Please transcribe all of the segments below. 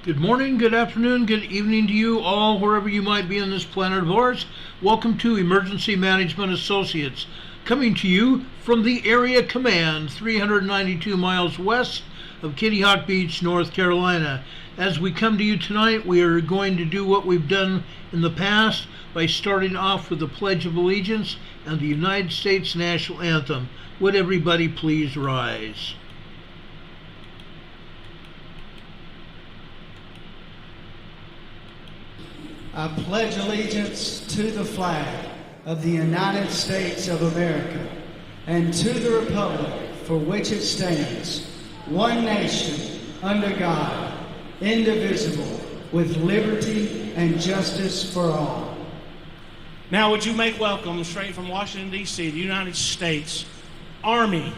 Good morning, good afternoon, good evening to you all, wherever you might be on this planet of ours. Welcome to Emergency Management Associates, coming to you from the Area Command, 392 miles west of Kitty Hawk Beach, North Carolina. As we come to you tonight, we are going to do what we've done in the past by starting off with the Pledge of Allegiance and the United States National Anthem. Would everybody please rise? I pledge allegiance to the flag of the United States of America and to the republic for which it stands, one nation, under God, indivisible, with liberty and justice for all. Now would you make welcome, straight from Washington, D.C., the United States Army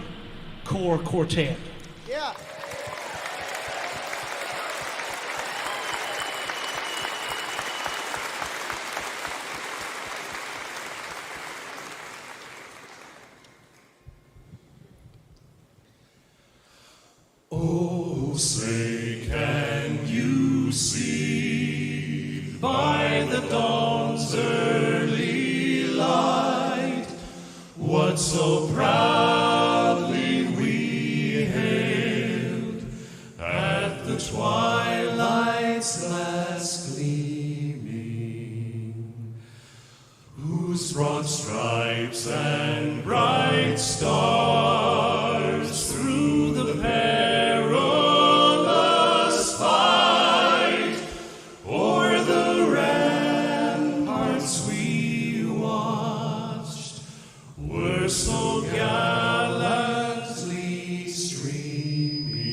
Corps Quartet. Yeah. Oh, say, can you see by the dawn's early light what so proudly we hailed at the twilight's last gleaming, whose broad stripes and bright stars through the perilous fight o'er the ramparts we watched were so gallantly streaming,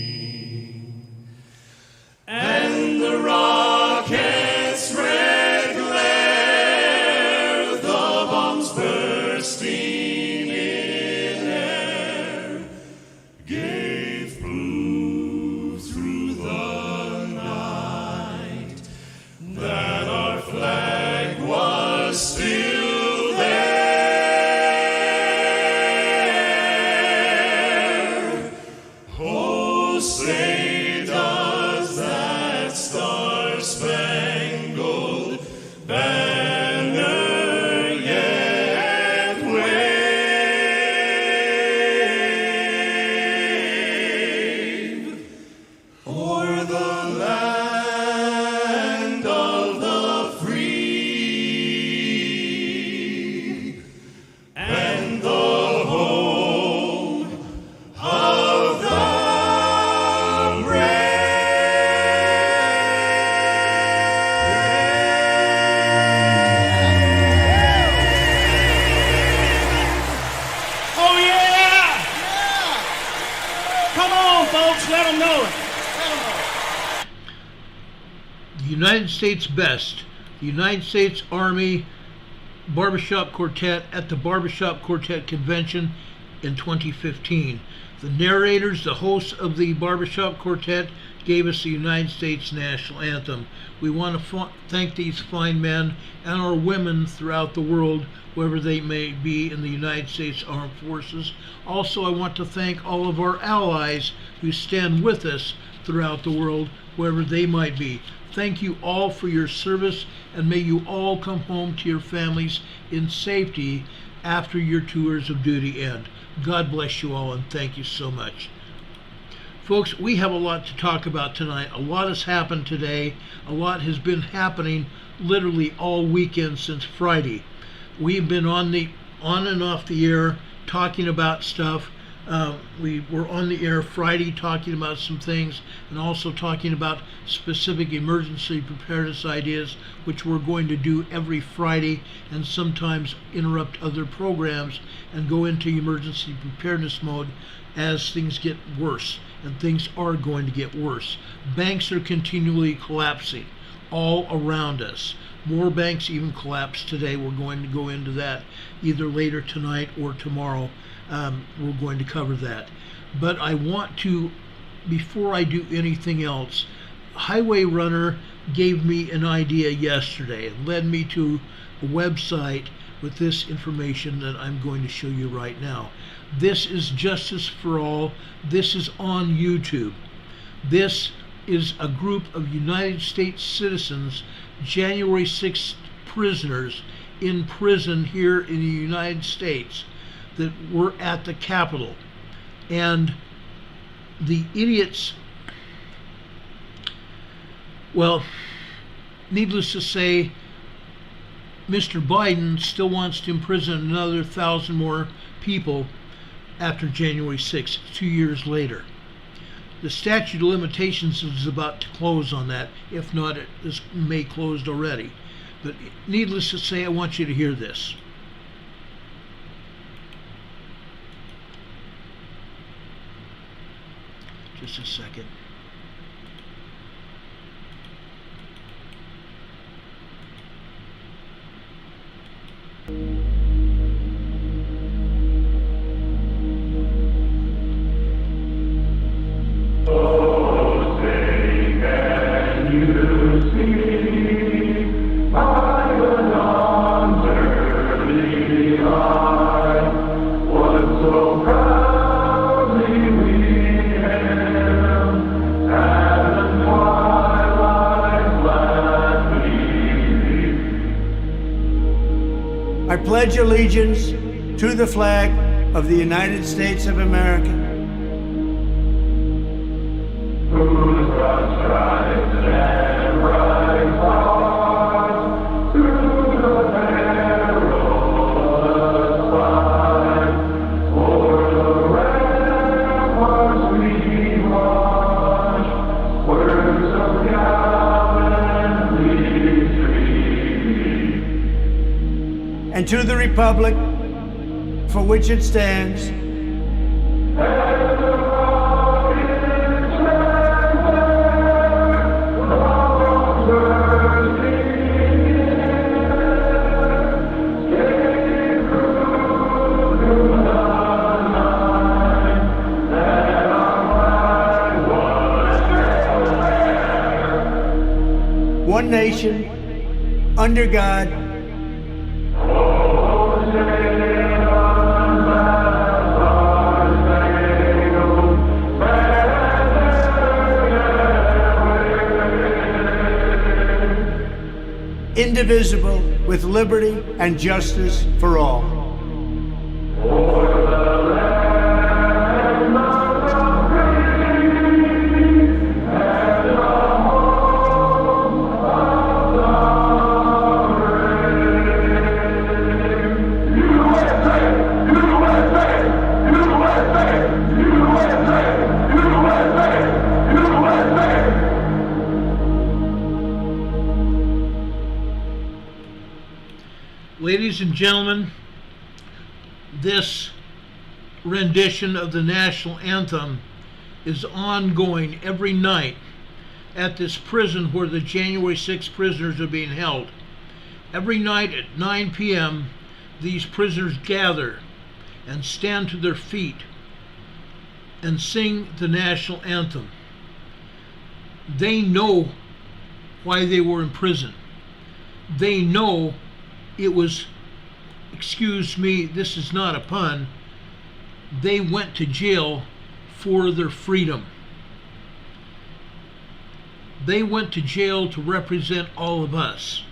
and the rockets' red glare, the bombs bursting in air, gave proof through the night that our flag was still there. Oh, say does that star-spangled banner yet wave o'er the land of the free and the home of the brave? Oh, yeah! Come on, folks, let them know it. The United States Best, the United States Army Barbershop Quartet at the Barbershop Quartet Convention in 2015. The narrators, the hosts of the Barbershop Quartet, gave us the United States National Anthem. We want to thank these fine men and our women throughout the world, wherever they may be in the United States Armed Forces. Also, I want to thank all of our allies who stand with us throughout the world, wherever they might be. Thank you all for your service, and may you all come home to your families in safety after your tours of duty end. God bless you all, and thank you so much. Folks, we have a lot to talk about tonight. A lot has happened today. A lot has been happening literally all weekend since Friday. We've been on and off the air talking about stuff. We were on the air Friday talking about some things, and also talking about specific emergency preparedness ideas, which we're going to do every Friday, and sometimes interrupt other programs and go into emergency preparedness mode as things get worse, and things are going to get worse. Banks are continually collapsing all around us. More banks even collapsed today. We're going to go into that either later tonight or tomorrow. We're going to cover that. But I want to, before I do anything else, Highway Runner gave me an idea yesterday and led me to a website with this information that I'm going to show you right now. This is Justice for All. This is on YouTube. This is a group of United States citizens, January 6th prisoners in prison here in the United States that were at the Capitol. And the idiots, well, needless to say, Mr. Biden still wants to imprison another 1,000 more people after January 6th, 2 years later. The statute of limitations is about to close on that. If not, it may closed already. But needless to say, I want you to hear this. Just a second. I pledge allegiance to the flag of the United States of America, and to the republic for which it stands, one nation, under God, indivisible, with liberty and justice for all. Ladies and gentlemen, this rendition of the national anthem is ongoing every night at this prison where the January 6th prisoners are being held. Every night at 9 p.m., these prisoners gather and stand to their feet and sing the national anthem. They know why they were in prison. They know it was, excuse me, this is not a pun, they went to jail for their freedom. They went to jail to represent all of us.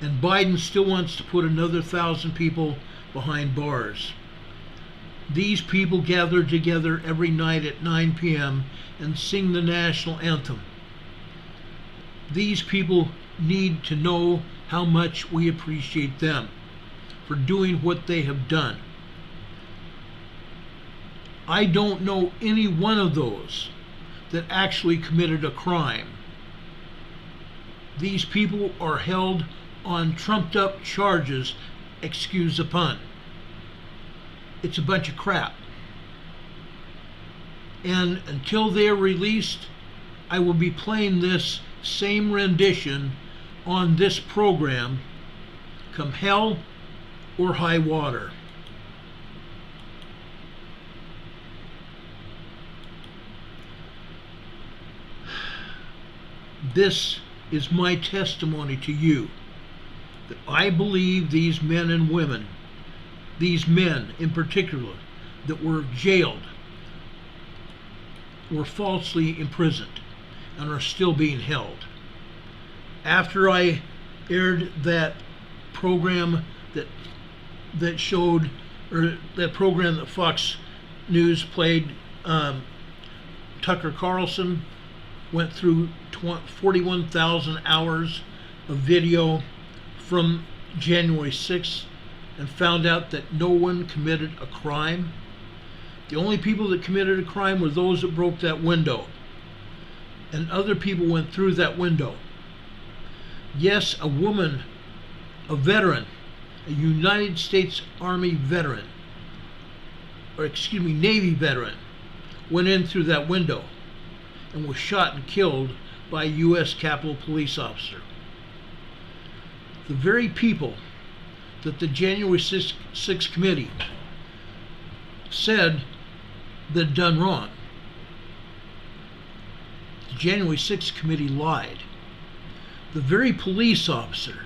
And Biden still wants to put another 1,000 people behind bars. These people gather together every night at 9 p.m. and sing the national anthem. These people need to know how much we appreciate them for doing what they have done. I don't know any one of those that actually committed a crime. These people are held on trumped up charges, excuse the pun. It's a bunch of crap. And until they're released, I will be playing this same rendition on this program, come hell or high water. This is my testimony to you that I believe these men and women, these men in particular, that were jailed were falsely imprisoned and are still being held. After I aired that program that showed, or that program that Fox News played, Tucker Carlson went through 41,000 hours of video from January 6th and found out that no one committed a crime. The only people that committed a crime were those that broke that window, and other people went through that window. Yes, a woman, a veteran, a United States Army veteran, or excuse me, Navy veteran, went in through that window and was shot and killed by a U.S. Capitol Police officer. The very people that the January 6th committee said that had done wrong, the January 6th committee lied. The very police officer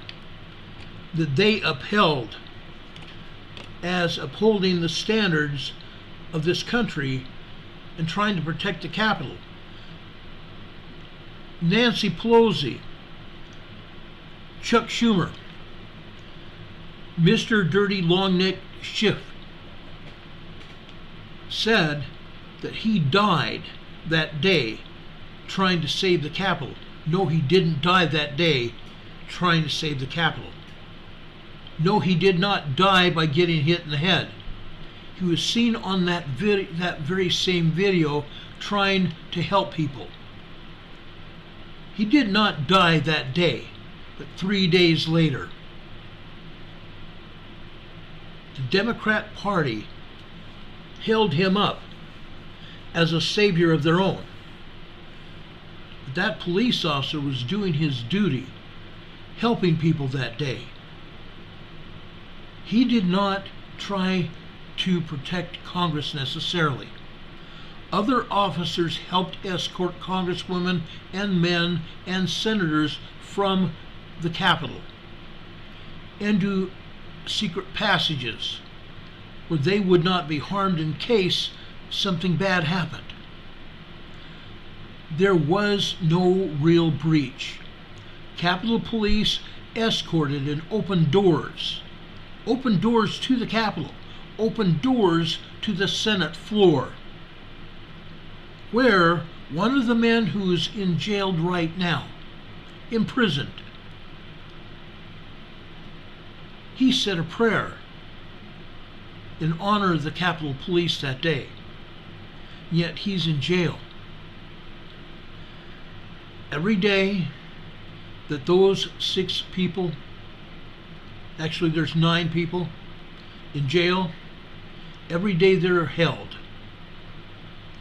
that they upheld as upholding the standards of this country and trying to protect the Capitol, Nancy Pelosi, Chuck Schumer, Mr. Dirty Long Neck Schiff, said that he died that day trying to save the Capitol. No, he didn't die that day trying to save the Capitol. No, he did not die by getting hit in the head. He was seen on that very same video trying to help people. He did not die that day, but 3 days later. The Democrat Party held him up as a savior of their own. But that police officer was doing his duty, helping people that day. He did not try to protect Congress necessarily. Other officers helped escort congresswomen and men and senators from the Capitol into secret passages where they would not be harmed in case something bad happened. There was no real breach. Capitol Police escorted and opened doors to the Capitol, opened doors to the Senate floor, where one of the men who is in jail right now, imprisoned, he said a prayer in honor of the Capitol Police that day, yet he's in jail. Every day that those 6 people, actually there's 9 people in jail, every day they're held,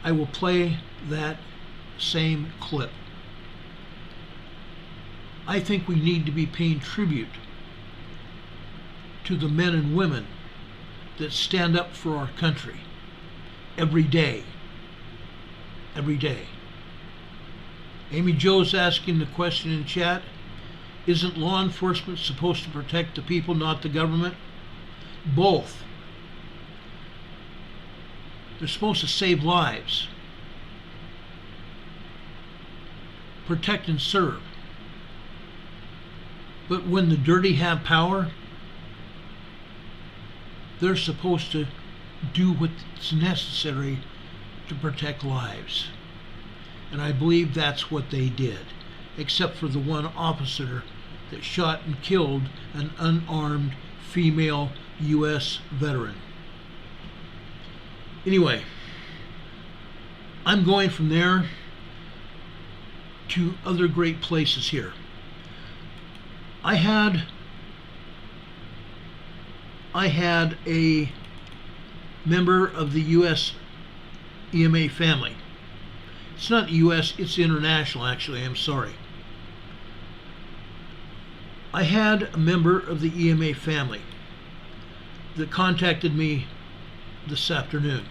I will play that same clip. I think we need to be paying tribute to the men and women that stand up for our country every day. Every day. Amy Jo's asking the question in chat, isn't law enforcement supposed to protect the people, not the government? Both. They're supposed to save lives, protect and serve. But when the dirty have power, they're supposed to do what's necessary to protect lives. And I believe that's what they did, except for the one officer that shot and killed an unarmed female U.S. veteran. Anyway, I'm going from there to other great places here. I had a member of the U.S. EMA family. It's not U.S., it's international, actually, I'm sorry. I had a member of the EMA family that contacted me this afternoon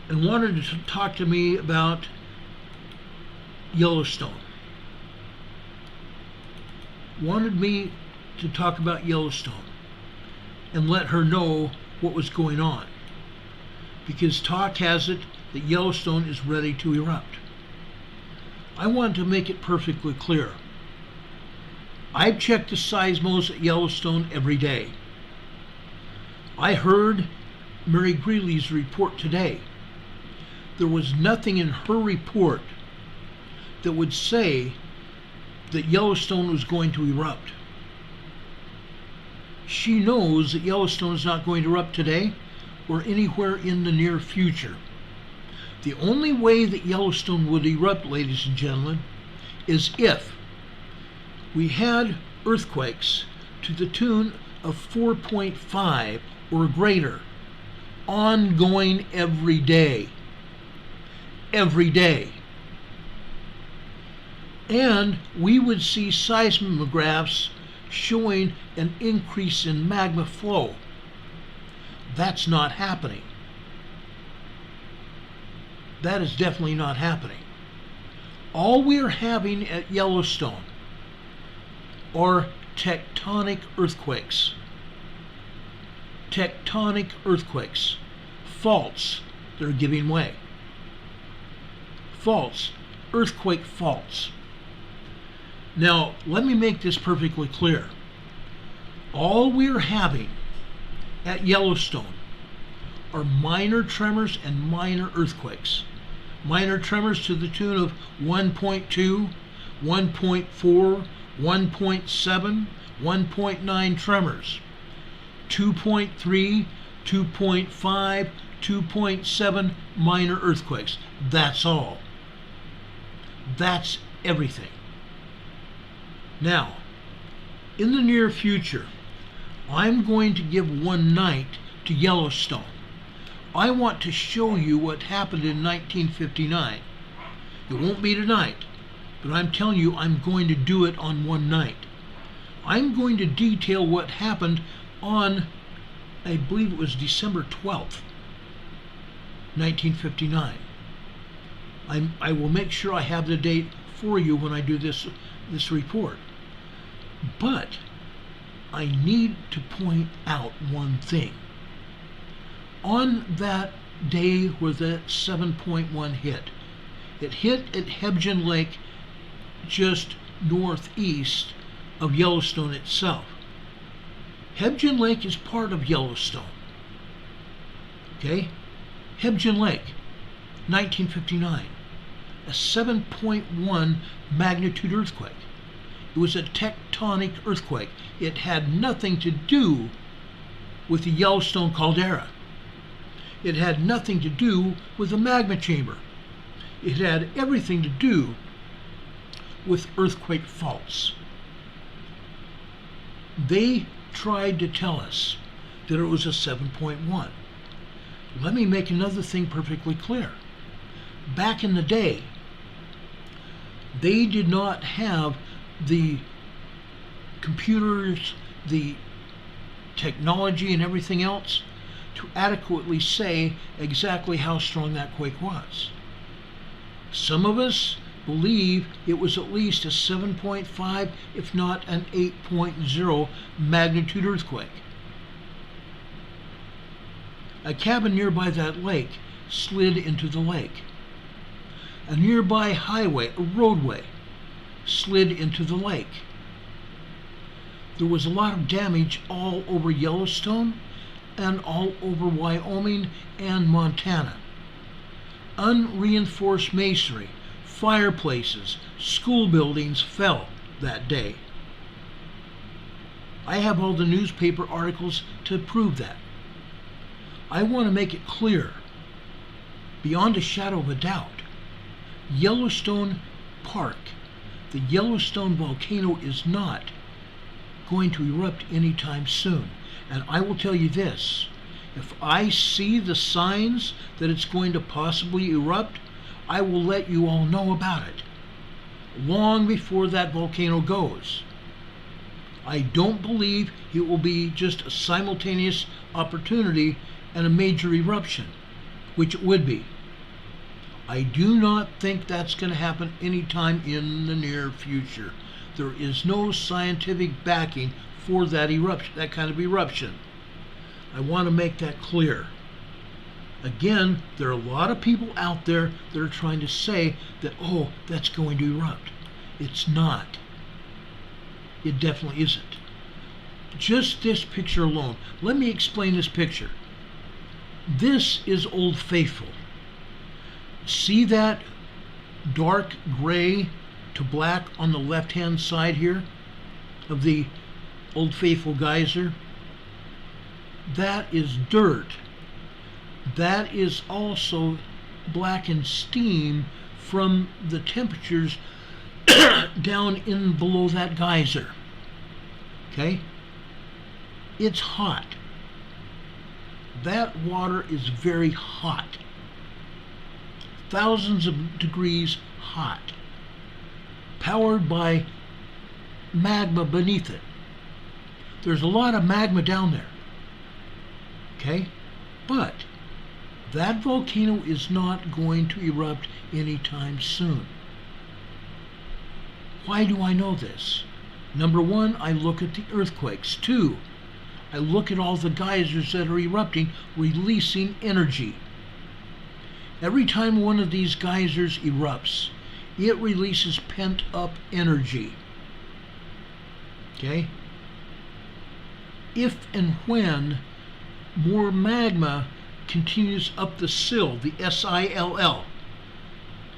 and wanted to talk to me about Yellowstone. Wanted me to talk about Yellowstone and let her know what was going on. Because talk has it that Yellowstone is ready to erupt. I want to make it perfectly clear. I've checked the seismos at Yellowstone every day. I heard Mary Greeley's report today. There was nothing in her report that would say that Yellowstone was going to erupt. She knows that Yellowstone is not going to erupt today or anywhere in the near future. The only way that Yellowstone would erupt, ladies and gentlemen, is if we had earthquakes to the tune of 4.5 or greater, ongoing every day. Every day. And we would see seismographs showing an increase in magma flow. That's not happening. That is definitely not happening. All we're having at Yellowstone are tectonic earthquakes. Tectonic earthquakes. Faults that are giving way. Faults. Earthquake faults. Now, let me make this perfectly clear. All we're having at Yellowstone are minor tremors and minor earthquakes. Minor tremors to the tune of 1.2, 1.4, 1.7, 1.9 tremors. 2.3, 2.5, 2.7 minor earthquakes. That's all. That's everything. Now, in the near future, I'm going to give one night to Yellowstone. I want to show you what happened in 1959. It won't be tonight, but I'm telling you I'm going to do it on one night. I'm going to detail what happened on, I believe it was December 12th, 1959. I will make sure I have the date for you when I do this report. But I need to point out one thing. On that day where that 7.1 hit, it hit at Hebgen Lake just northeast of Yellowstone itself. Hebgen Lake is part of Yellowstone. Okay? Hebgen Lake, 1959. A 7.1 magnitude earthquake. It was a tectonic earthquake. It had nothing to do with the Yellowstone caldera. It had nothing to do with the magma chamber. It had everything to do with earthquake faults. They tried to tell us that it was a 7.1. Let me make another thing perfectly clear. Back in the day, they did not have the computers, the technology and everything else to adequately say exactly how strong that quake was. Some of us believe it was at least a 7.5, if not an 8.0 magnitude earthquake. A cabin nearby that lake slid into the lake. A nearby highway, a roadway, slid into the lake. There was a lot of damage all over Yellowstone and all over Wyoming and Montana. Unreinforced masonry, fireplaces, school buildings fell that day. I have all the newspaper articles to prove that. I want to make it clear, beyond a shadow of a doubt, Yellowstone Park, the Yellowstone volcano, is not going to erupt anytime soon. And I will tell you this, if I see the signs that it's going to possibly erupt, I will let you all know about it long before that volcano goes. I don't believe it will be just a simultaneous opportunity and a major eruption, which it would be. I do not think that's going to happen anytime in the near future. There is no scientific backing for that eruption, that kind of eruption. I want to make that clear. Again, there are a lot of people out there that are trying to say that, oh, that's going to erupt. It's not. It definitely isn't. Just this picture alone. Let me explain this picture. This is Old Faithful. See that dark gray to black on the left-hand side here of the Old Faithful geyser? That is dirt. That is also blackened steam from the temperatures down in below that geyser. Okay? It's hot. That water is very hot. Thousands of degrees hot. Powered by magma beneath it. There's a lot of magma down there. Okay? But that volcano is not going to erupt anytime soon. Why do I know this? Number one, I look at the earthquakes. Two, I look at all the geysers that are erupting, releasing energy. Every time one of these geysers erupts, it releases pent-up energy. Okay? If and when more magma continues up the sill, the SILL,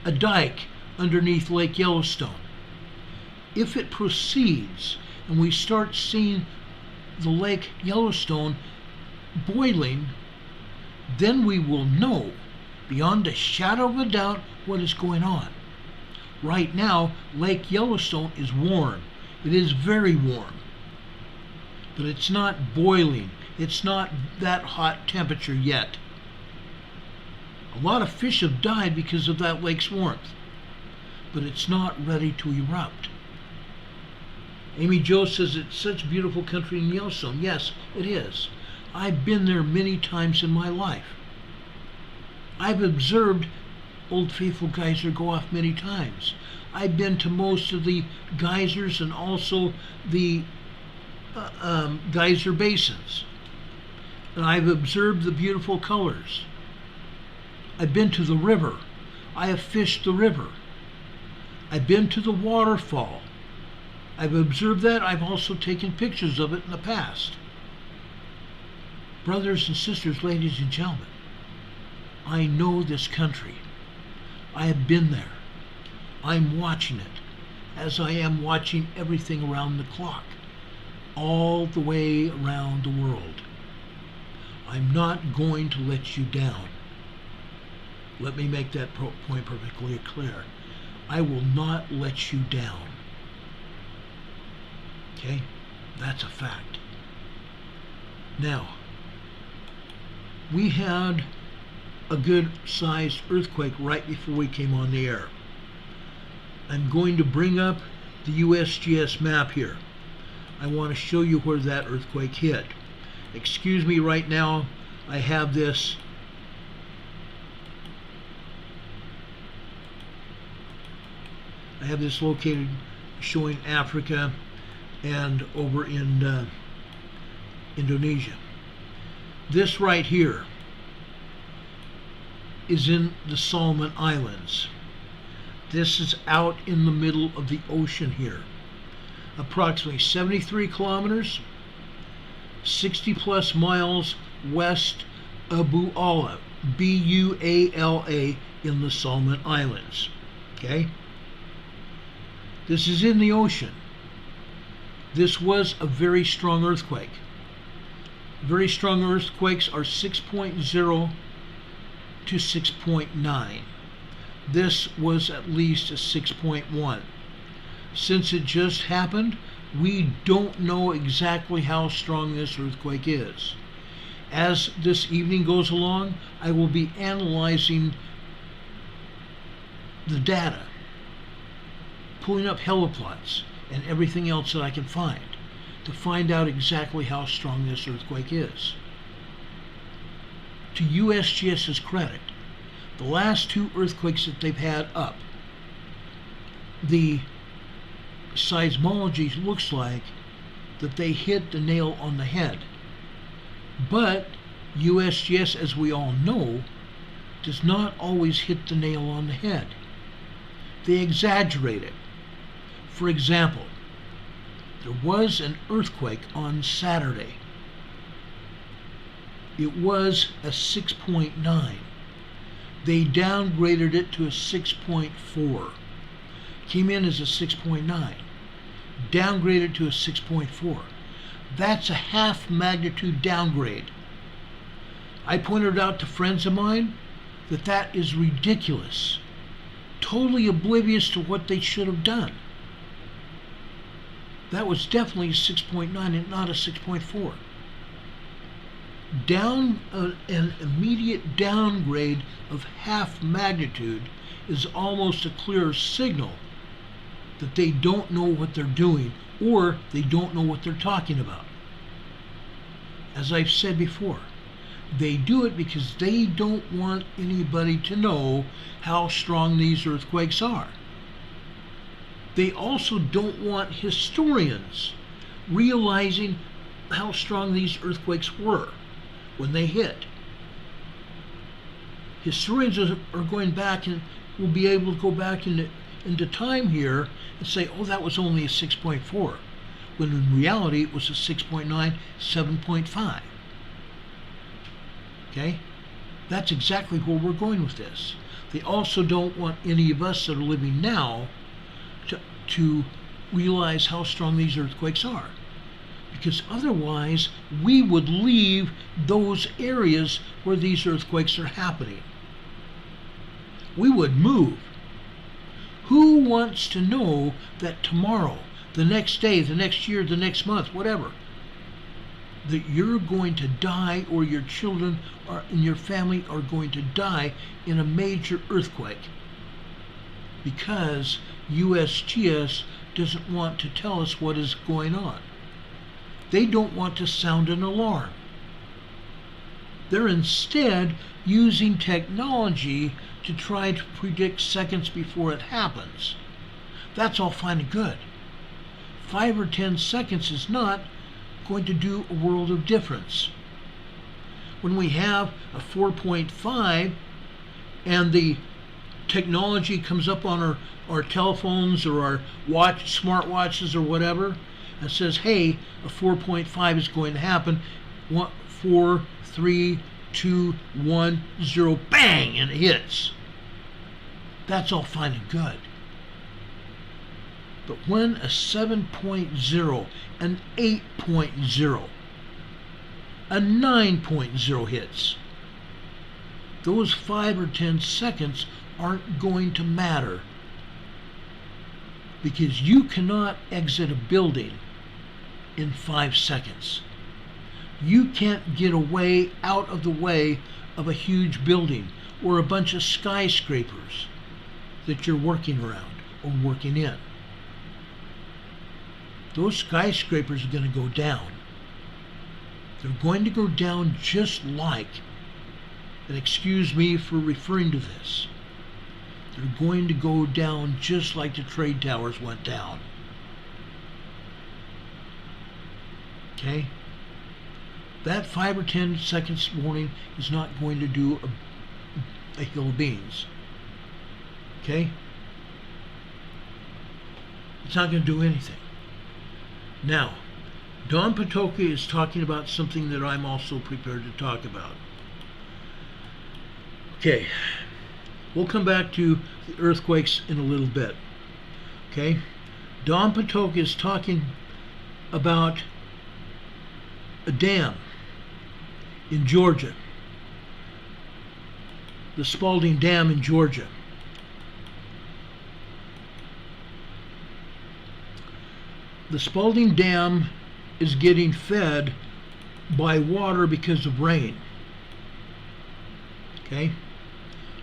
a dike underneath Lake Yellowstone. If it proceeds and we start seeing the Lake Yellowstone boiling, then we will know beyond a shadow of a doubt what is going on. Right now, Lake Yellowstone is warm. It is very warm. But it's not boiling. It's not that hot temperature yet. A lot of fish have died because of that lake's warmth. But it's not ready to erupt. Amy Jo says it's such a beautiful country in Yellowstone. Yes, it is. I've been there many times in my life. I've observed Old Faithful geyser go off many times. I've been to most of the geysers and also the geyser basins. And I've observed the beautiful colors. I've been to the river. I have fished the river. I've been to the waterfall. I've observed that. I've also taken pictures of it in the past. Brothers and sisters, ladies and gentlemen, I know this country. I have been there. I'm watching it as I am watching everything around the clock, all the way around the world. I'm not going to let you down. Let me make that point perfectly clear. I will not let you down. Okay? That's a fact. Now, we had a good sized earthquake right before we came on the air. I'm going to bring up the USGS map here. I want to show you where that earthquake hit. Excuse me right now, I have this located showing Africa and over in Indonesia. This right here is in the Solomon Islands. This is out in the middle of the ocean here. Approximately 73 kilometers, 60 plus miles west of Buala, B-U-A-L-A, in the Solomon Islands. Okay? This is in the ocean. This was a very strong earthquake. Very strong earthquakes are 6.0 to 6.9. This was at least a 6.1. Since it just happened, we don't know exactly how strong this earthquake is. As this evening goes along, I will be analyzing the data, pulling up heliplots and everything else that I can find to find out exactly how strong this earthquake is. To USGS's credit, the last two earthquakes that they've had up, the seismology looks like that they hit the nail on the head. But USGS, as we all know, does not always hit the nail on the head. They exaggerate it. For example, there was an earthquake on Saturday. It was a 6.9. They downgraded it to a 6.4. Came in as a 6.9. Downgraded to a 6.4. That's a half magnitude downgrade. I pointed out to friends of mine that that is ridiculous. Totally oblivious to what they should have done. That was definitely a 6.9 and not a 6.4. An immediate downgrade of half magnitude is almost a clear signal that they don't know what they're doing, or they don't know what they're talking about. As I've said before, they do it because they don't want anybody to know how strong these earthquakes are. They also don't want historians realizing how strong these earthquakes were when they hit. Historians are going back and will be able to go back into time here and say, oh, that was only a 6.4, when in reality it was a 6.9, 7.5. Okay? That's exactly where we're going with this. They also don't want any of us that are living now to realize how strong these earthquakes are, because otherwise we would leave those areas where these earthquakes are happening. We would move. Who wants to know that tomorrow, the next day, the next year, the next month, whatever, that you're going to die, or your children in your family are going to die in a major earthquake because USGS doesn't want to tell us what is going on? They don't want to sound an alarm. They're instead using technology to try to predict seconds before it happens. That's all fine and good. 5 or 10 seconds is not going to do a world of difference. When we have a 4.5 and the technology comes up on our telephones or our smartwatches or whatever, and says, hey, a 4.5 is going to happen, 4, 3, 2, 1, 0, bang, and it hits. That's all fine and good. But when a 7.0, an 8.0, a 9.0 hits, those 5 or 10 seconds aren't going to matter, because you cannot exit a building in 5 seconds. You can't get away out of the way of a huge building or a bunch of skyscrapers that you're working around or working in. Those skyscrapers are going to go down. They're going to go down just like, and excuse me for referring to this, they're going to go down just like the trade towers went down. Okay? That 5 or 10 seconds warning is not going to do a hill of beans. Okay? It's not going to do anything. Now, Don Patoka is talking about something that I'm also prepared to talk about. Okay. We'll come back to the earthquakes in a little bit. Okay? Don Patoka is talking about a dam in Georgia. The Spalding Dam in Georgia. The Spalding Dam is getting fed by water because of rain. Okay?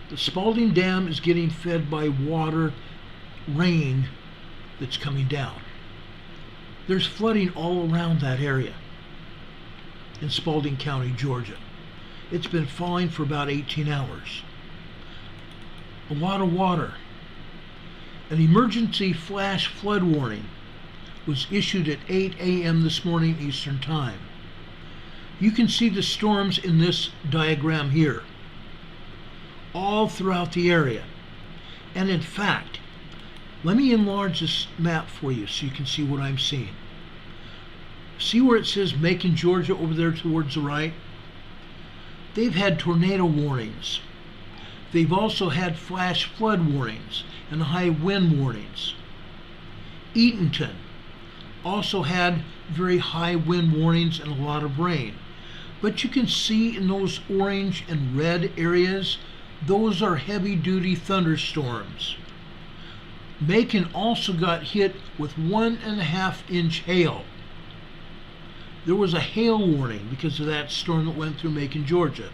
The Spalding Dam is getting fed by water, rain that's coming down. There's flooding all around that area in Spalding County, Georgia. It's been falling for about 18 hours. A lot of water. An emergency flash flood warning was issued at 8 a.m. this morning Eastern Time. You can see the storms in this diagram here. all throughout the area. And in fact, let me enlarge this map for you so you can see what I'm seeing. See where it says Macon, Georgia over there towards the right? They've had tornado warnings. They've also had flash flood warnings and high wind warnings. Eatonton also had very high wind warnings and a lot of rain. But you can see in those orange and red areas, those are heavy-duty thunderstorms. Macon also got hit with 1.5-inch hail. There was a hail warning because of that storm that went through Macon, Georgia.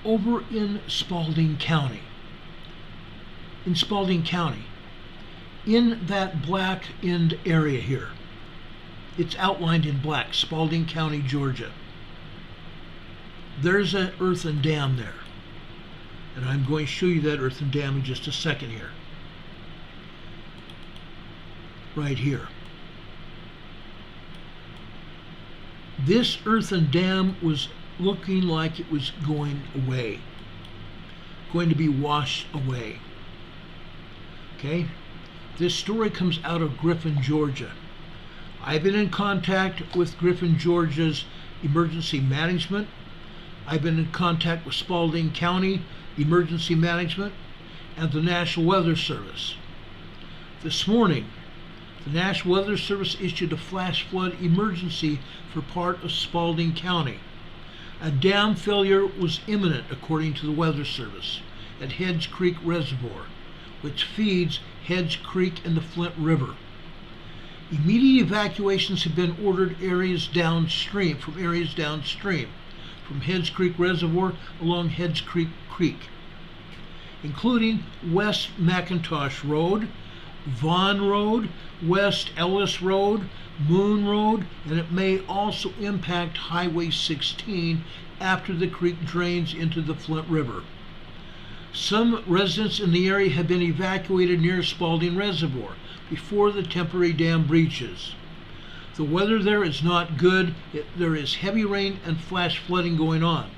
Over in Spalding County, in that black end area here, it's outlined in black, Spalding County, Georgia. There's an earthen dam there. And I'm going to show you that earthen dam in just a second here. Right here. This earthen dam was looking like it was going away. Going to be washed away. Okay? This story comes out of Griffin, Georgia. I've been in contact with Griffin, Georgia's Emergency Management. I've been in contact with Spalding County Emergency Management and the National Weather Service. This morning, the National Weather Service issued a flash flood emergency for part of Spalding County. A dam failure was imminent, according to the Weather Service, at Hedge Creek Reservoir, which feeds Hedge Creek and the Flint River. Immediate evacuations have been ordered from areas downstream, from Hedge Creek Reservoir along Hedge Creek, including West McIntosh Road, Vaughn Road, West Ellis Road, Moon Road, and it may also impact Highway 16 after the creek drains into the Flint River. Some residents in the area have been evacuated near Spalding Reservoir before the temporary dam breaches. The weather there is not good. There is heavy rain and flash flooding going on.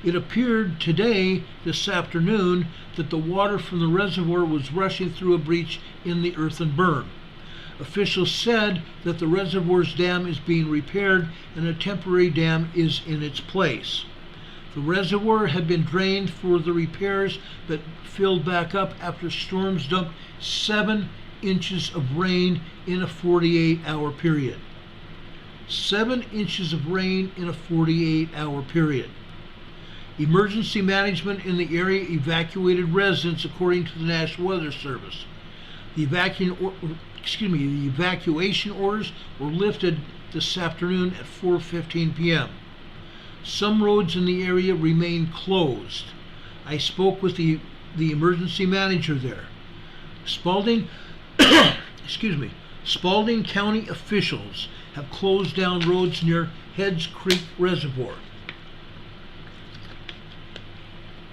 It appeared today, this afternoon, that the water from the reservoir was rushing through a breach in the earthen berm. Officials said that the reservoir's dam is being repaired and a temporary dam is in its place. The reservoir had been drained for the repairs but filled back up after storms dumped 7 inches of rain in a 48-hour period. 7 inches of rain in a 48-hour period. Emergency management in the area evacuated residents according to the National Weather Service. The evacuation orders were lifted this afternoon at 4:15 p.m. Some roads in the area remain closed. I spoke with the emergency manager there. Spalding County officials have closed down roads near Hedge Creek Reservoir.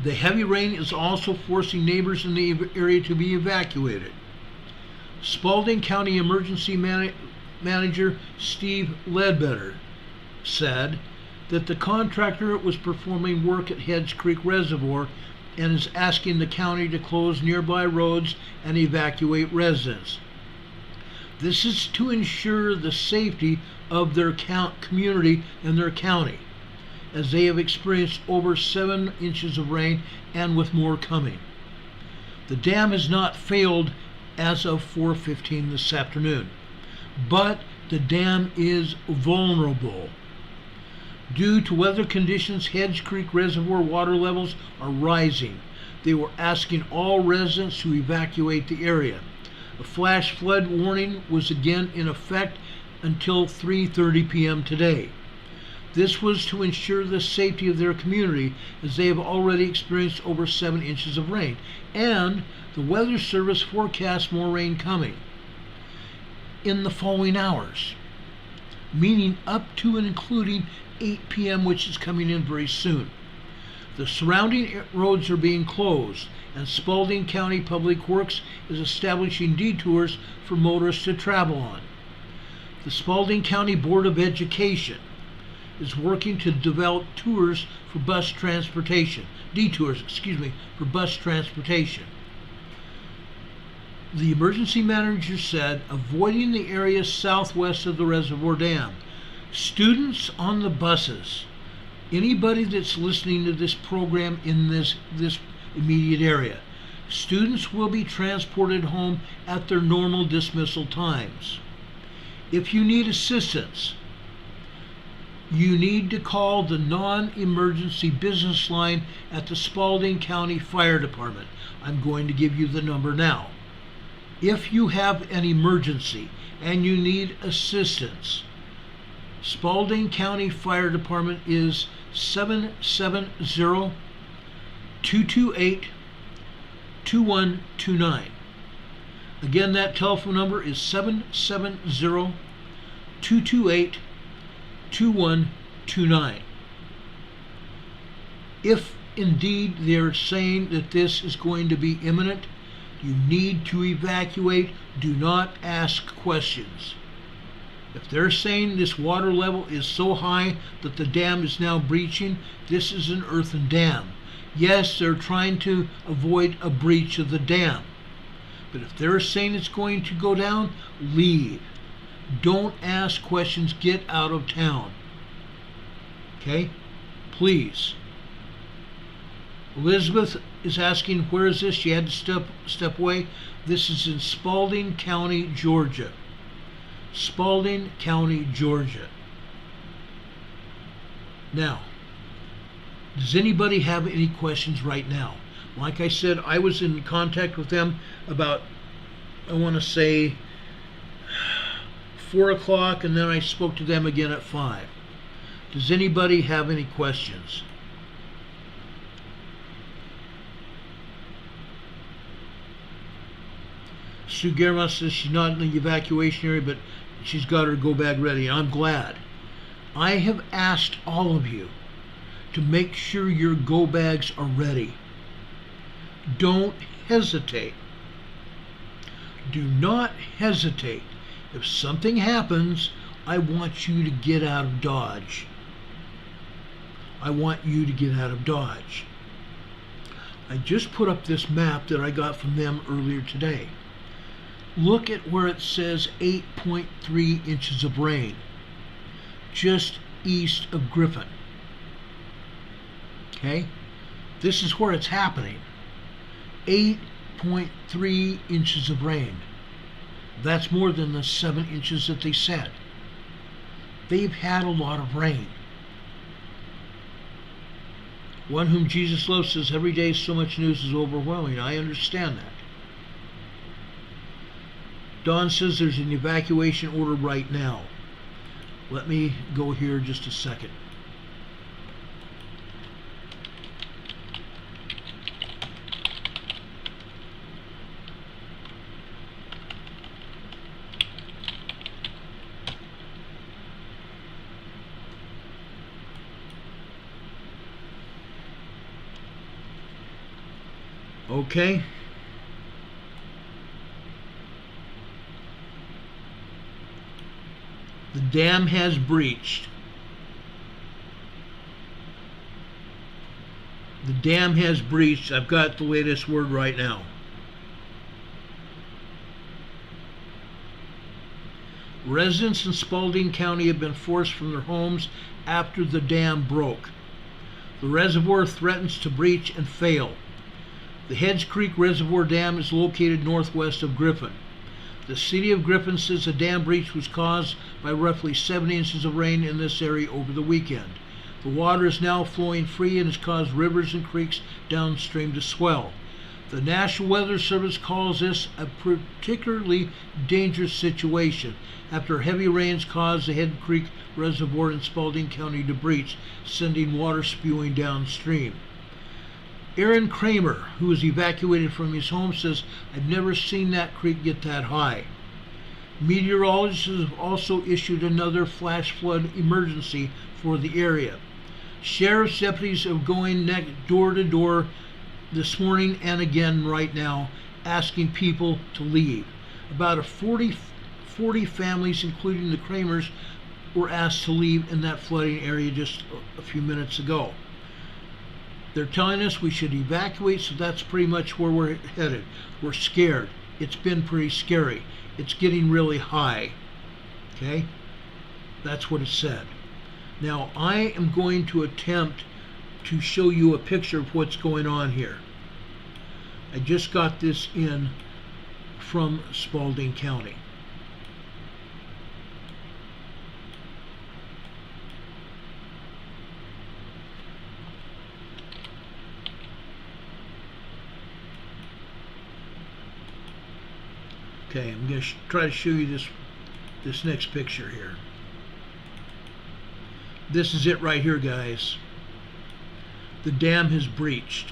The heavy rain is also forcing neighbors in the area to be evacuated. Spalding County Emergency Manager Steve Ledbetter said that the contractor was performing work at Hedge Creek Reservoir and is asking the county to close nearby roads and evacuate residents. This is to ensure the safety of their community and their county, as they have experienced over 7 inches of rain and with more coming. The dam has not failed as of 4:15 this afternoon, but the dam is vulnerable. Due to weather conditions, Hedge Creek Reservoir water levels are rising. They were asking all residents to evacuate the area. A flash flood warning was again in effect until 3:30 p.m. today. This was to ensure the safety of their community, as they have already experienced over 7 inches of rain, and the Weather Service forecasts more rain coming in the following hours, meaning up to and including 8 p.m., which is coming in very soon. The surrounding roads are being closed, and Spalding County Public Works is establishing detours for motorists to travel on. The Spalding County Board of Education is working to develop tours for bus transportation, detours, for bus transportation. The emergency manager said, avoiding the area southwest of the reservoir dam. Students on the buses, anybody that's listening to this program in this immediate area, students will be transported home at their normal dismissal times. If you need assistance, you need to call the non-emergency business line at the Spalding County Fire Department. I'm going to give you the number now. If you have an emergency and you need assistance, Spalding County Fire Department is 770-228-2129. Again, that telephone number is 770-228-2129. If indeed they're saying that this is going to be imminent, you need to evacuate. Do not ask questions. If they're saying this water level is so high that the dam is now breaching, this is an earthen dam. Yes, they're trying to avoid a breach of the dam. But if they're saying it's going to go down, leave. Don't ask questions. Get out of town. Okay? Please. Elizabeth is asking, where is this? She had to step away. This is in Spalding County, Georgia. Spalding County, Georgia. Now, does anybody have any questions right now? Like I said, I was in contact with them about, I want to say, 4 o'clock, and then I spoke to them again at 5. Does anybody have any questions? Sue Guerra says she's not in the evacuation area, but she's got her go bag ready. I'm glad. I have asked all of you to make sure your go bags are ready. Don't hesitate. Do not hesitate. If something happens, I want you to get out of Dodge. I want you to get out of Dodge. I just put up this map that I got from them earlier today. Look at where it says 8.3 inches of rain, just east of Griffin. Okay? This is where it's happening. 8.3 inches of rain. That's more than the 7 inches that they said. They've had a lot of rain. One whom Jesus loves says, every day so much news is overwhelming. I understand that. Don says there's an evacuation order right now. Let me go here just a second. Okay. The dam has breached. The dam has breached. I've got the latest word right now. Residents in Spalding County have been forced from their homes after the dam broke. The reservoir threatens to breach and fail. The Heads Creek Reservoir Dam is located northwest of Griffin. The city of Griffin says the dam breach was caused by roughly 7 inches of rain in this area over the weekend. The water is now flowing free and has caused rivers and creeks downstream to swell. The National Weather Service calls this a particularly dangerous situation after heavy rains caused the Head Creek Reservoir in Spalding County to breach, sending water spewing downstream. Aaron Kramer, who was evacuated from his home, says, I've never seen that creek get that high. Meteorologists have also issued another flash flood emergency for the area. Sheriff's deputies are going door to door this morning and again right now, asking people to leave. About 40 families, including the Kramers, were asked to leave in that flooding area just a few minutes ago. They're telling us we should evacuate, so that's pretty much where we're headed. We're scared. It's been pretty scary. It's getting really high. Okay? That's what it said. Now, I am going to attempt to show you a picture of what's going on here. I just got this in from Spalding County. Okay, I'm going to try to show you this next picture here. This is it right here, guys. The dam has breached.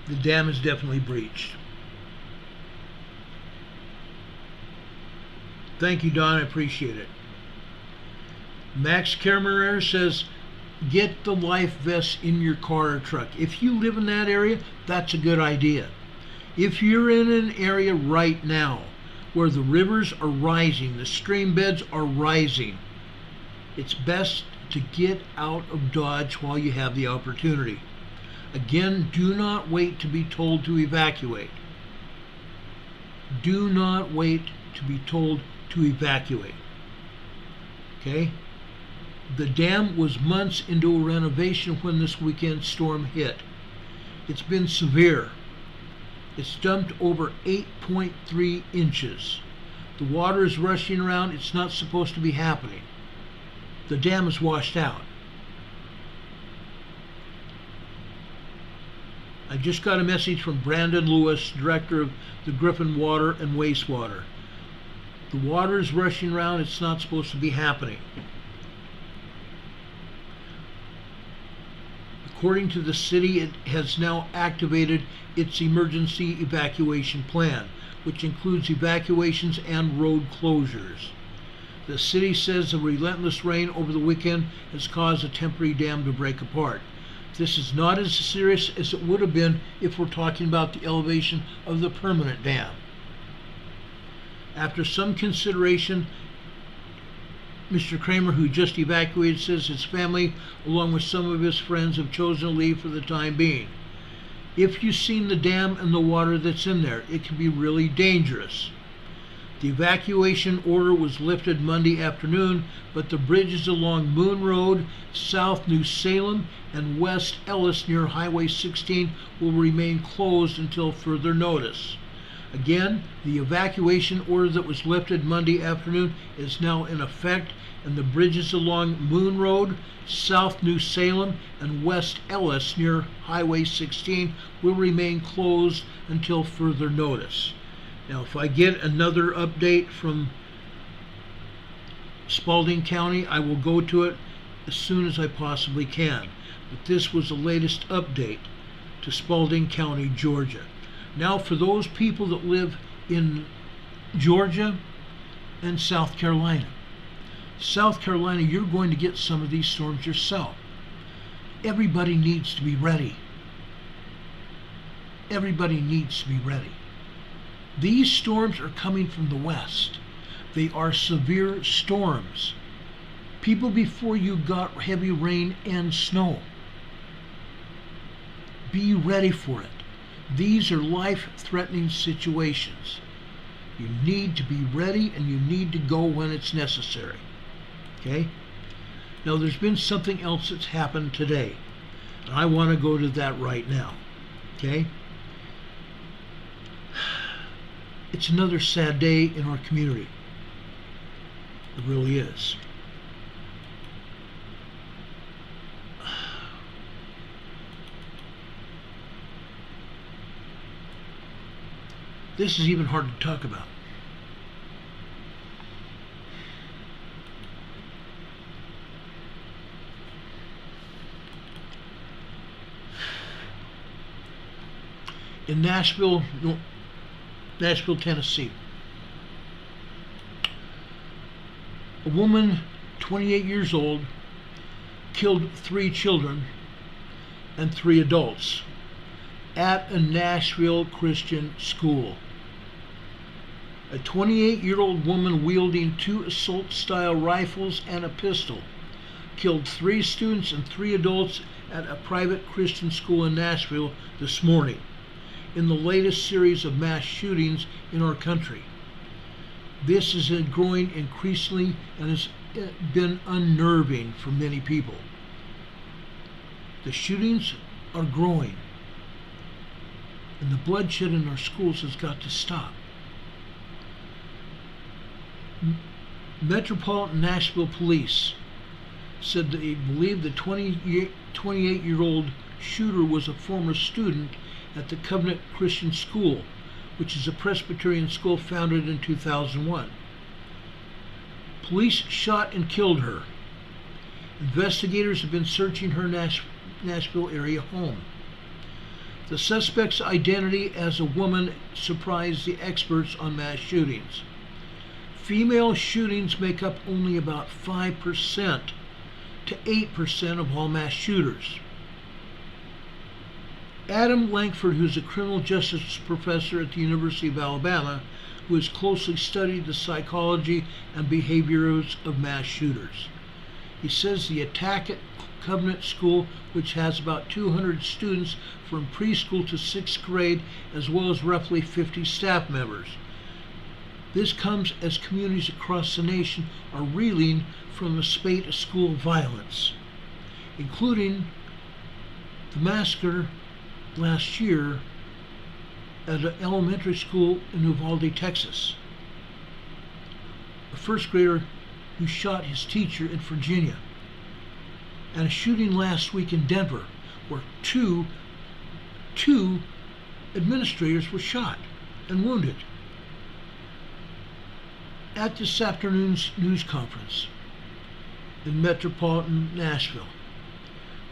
The dam is definitely breached. Thank you, Don. I appreciate it. Max Cameron says, get the life vest in your car or truck. If you live in that area, that's a good idea. If you're in an area right now where the rivers are rising, the stream beds are rising, it's best to get out of Dodge while you have the opportunity. Again, do not wait to be told to evacuate. Do not wait to be told to evacuate. Okay? The dam was months into a renovation when this weekend storm hit. It's been severe. It's dumped over 8.3 inches. The water is rushing around. It's not supposed to be happening. The dam is washed out. I just got a message from Brandon Lewis, director of the Griffin Water and Wastewater. The water is rushing around. It's not supposed to be happening. According to the city, it has now activated its emergency evacuation plan, which includes evacuations and road closures. The city says the relentless rain over the weekend has caused a temporary dam to break apart. This is not as serious as it would have been if we're talking about the elevation of the permanent dam. After some consideration, Mr. Kramer, who just evacuated, says his family, along with some of his friends, have chosen to leave for the time being. If you've seen the dam and the water that's in there, it can be really dangerous. The evacuation order was lifted Monday afternoon, but the bridges along Moon Road, South New Salem, and West Ellis near Highway 16 will remain closed until further notice. Again, the evacuation order that was lifted Monday afternoon is now in effect, and the bridges along Moon Road, South New Salem, and West Ellis near Highway 16 will remain closed until further notice. Now, if I get another update from Spalding County, I will go to it as soon as I possibly can. But this was the latest update to Spalding County, Georgia. Now, for those people that live in Georgia and South Carolina, you're going to get some of these storms yourself. Everybody needs to be ready. Everybody needs to be ready. These storms are coming from the west. They are severe storms. People before you got heavy rain and snow. Be ready for it. These are life-threatening situations. You need to be ready, and you need to go when it's necessary. Okay? Now, there's been something else that's happened today, and I want to go to that right now. Okay? It's another sad day in our community. It really is. This is even hard to talk about. In Nashville, Tennessee, a woman, 28 years old, killed 3 children and 3 adults at a Nashville Christian school. A 28-year-old woman wielding 2 assault-style rifles and a pistol killed 3 students and 3 adults at a private Christian school in Nashville this morning, in the latest series of mass shootings in our country. This is growing increasingly and has been unnerving for many people. The shootings are growing, and the bloodshed in our schools has got to stop. Metropolitan Nashville Police said they believe the 28-year-old shooter was a former student at the Covenant Christian School, which is a Presbyterian school founded in 2001. Police shot and killed her. Investigators have been searching her Nashville area home. The suspect's identity as a woman surprised the experts on mass shootings. Female shootings make up only about 5% to 8% of all mass shooters. Adam Lankford, who's a criminal justice professor at the University of Alabama, who has closely studied the psychology and behaviors of mass shooters. He says the attack at Covenant School, which has about 200 students from preschool to 6th grade, as well as roughly 50 staff members. This comes as communities across the nation are reeling from a spate of school violence, including the massacre last year at an elementary school in Uvalde, Texas. A 1st grader who shot his teacher in Virginia. And a shooting last week in Denver where two administrators were shot and wounded. At this afternoon's news conference in metropolitan Nashville,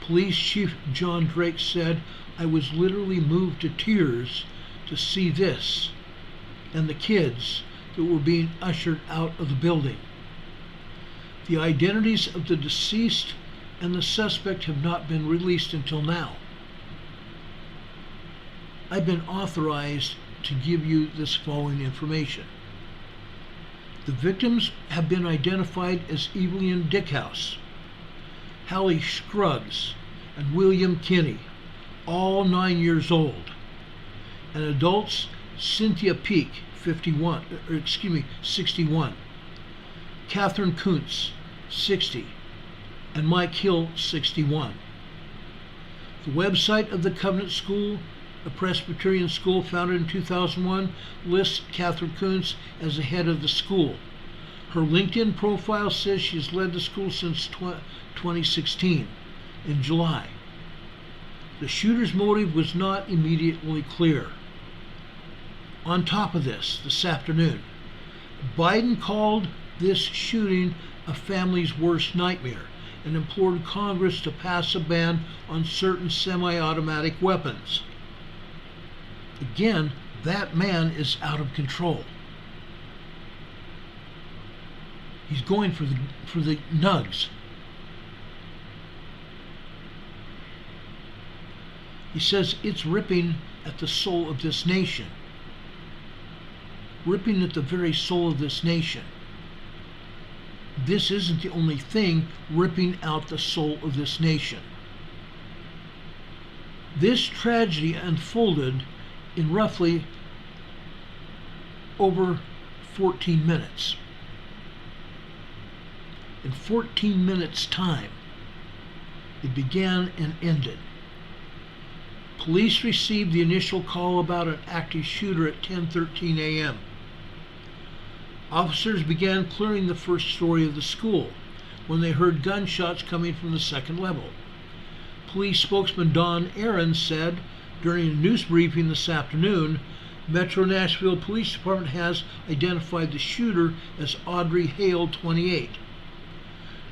Police Chief John Drake said, "I was literally moved to tears to see this and the kids that were being ushered out of the building. The identities of the deceased and the suspect have not been released until now. I've been authorized to give you this following information. The victims have been identified as Evelyn Dickhouse, Hallie Scruggs, and William Kinney, all 9 years old, and adults Cynthia Peak, 61, Catherine Kuntz, 60, and Mike Hill, 61. The website of the Covenant School, a Presbyterian school founded in 2001, lists Catherine Kuntz as the head of the school. Her LinkedIn profile says she's led the school since 2016, in July. The shooter's motive was not immediately clear. On top of this afternoon, Biden called this shooting a family's worst nightmare and implored Congress to pass a ban on certain semi-automatic weapons. Again, that man is out of control. He's going for the nugs. He says it's ripping at the soul of this nation. Ripping at the very soul of this nation. This isn't the only thing ripping out the soul of this nation. This tragedy unfolded in roughly over 14 minutes. In 14 minutes' time, it began and ended. Police received the initial call about an active shooter at 10:13 a.m. Officers began clearing the first story of the school when they heard gunshots coming from the second level. Police spokesman Don Aaron said during a news briefing this afternoon, Metro Nashville Police Department has identified the shooter as Audrey Hale, 28.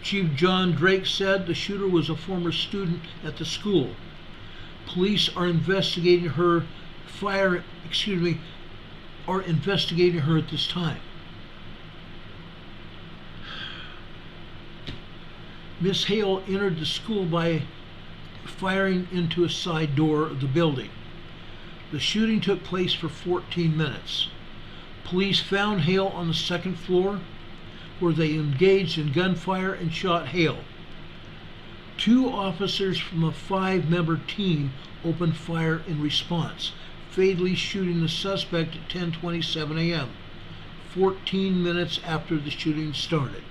Chief John Drake said the shooter was a former student at the school. Police are investigating her at this time. Miss Hale entered the school by firing into a side door of the building. The shooting took place for 14 minutes. Police found Hale on the second floor, where they engaged in gunfire and shot Hale. 2 officers from a 5-member team opened fire in response, fatally shooting the suspect at 10:27 a.m., 14 minutes after the shooting started.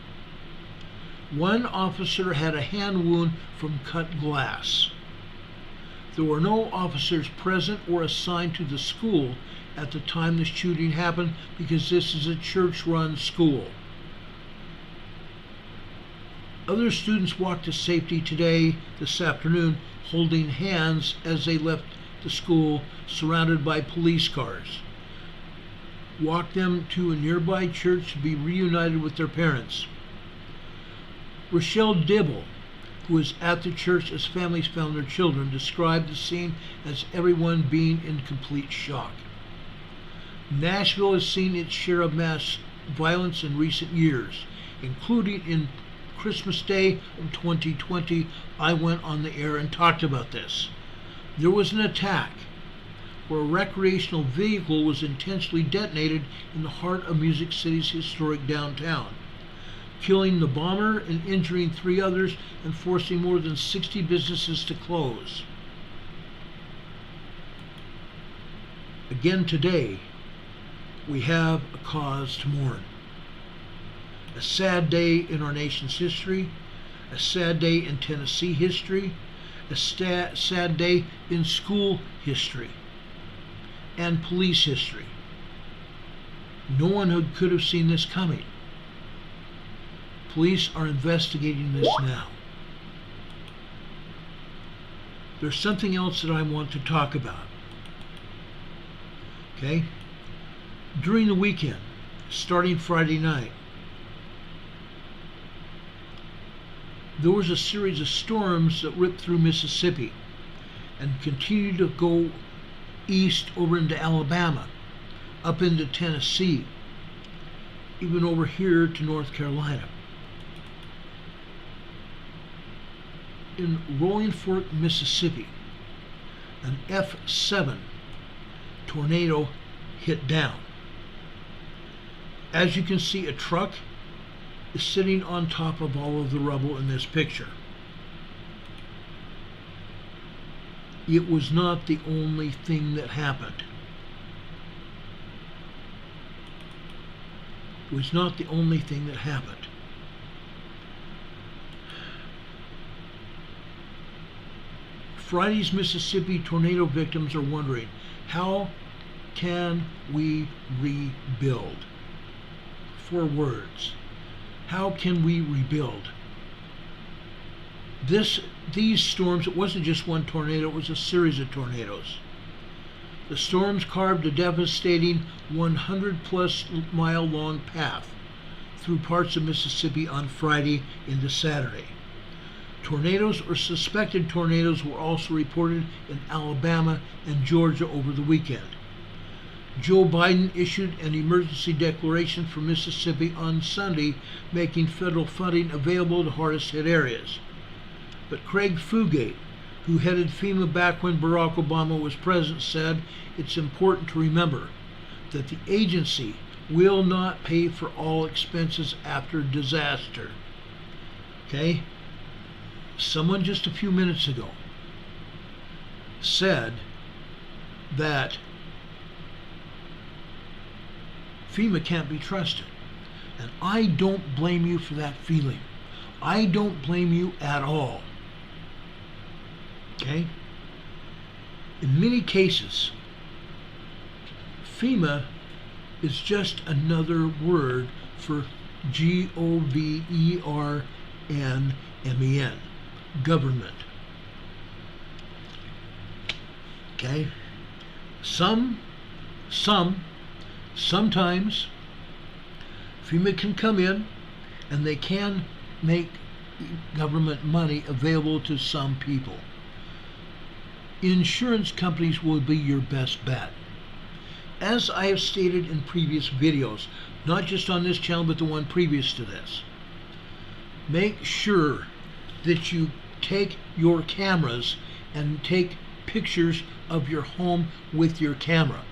1 officer had a hand wound from cut glass. There were no officers present or assigned to the school at the time the shooting happened because this is a church-run school. Other students walked to safety this afternoon, holding hands as they left the school, surrounded by police cars. Walked them to a nearby church to be reunited with their parents. Rochelle Dibble, who was at the church as families found their children, described the scene as everyone being in complete shock. Nashville has seen its share of mass violence in recent years, including in Christmas Day of 2020. I went on the air and talked about this. There was an attack where a recreational vehicle was intentionally detonated in the heart of Music City's historic downtown, killing the bomber and injuring 3 others and forcing more than 60 businesses to close. Again today, we have a cause to mourn. A sad day in our nation's history, a sad day in Tennessee history, a sad day in school history and police history. No one could have seen this coming. Police are investigating this now. There's something else that I want to talk about. Okay? During the weekend, starting Friday night, there was a series of storms that ripped through Mississippi and continued to go east over into Alabama, up into Tennessee, even over here to North Carolina. In Rolling Fork, Mississippi, an F7 tornado hit down. As you can see, a truck is sitting on top of all of the rubble in this picture. It was not the only thing that happened. It was not the only thing that happened. Friday's Mississippi tornado victims are wondering, how can we rebuild? 4 words. How can we rebuild? These storms, it wasn't just one tornado, it was a series of tornadoes. The storms carved a devastating 100-plus mile long path through parts of Mississippi on Friday into Saturday. Tornadoes or suspected tornadoes were also reported in Alabama and Georgia over the weekend. Joe Biden issued an emergency declaration for Mississippi on Sunday, making federal funding available to hardest hit areas. But Craig Fugate, who headed FEMA back when Barack Obama was president, said it's important to remember that the agency will not pay for all expenses after disaster. Okay? Someone just a few minutes ago said that FEMA can't be trusted. And I don't blame you for that feeling. I don't blame you at all. Okay? In many cases, FEMA is just another word for Government, government. Okay? Sometimes FEMA can come in and they can make government money available to some people. Insurance companies will be your best bet. As I have stated in previous videos, not just on this channel but the one previous to this, make sure that you take your cameras and take pictures of your home with your camera.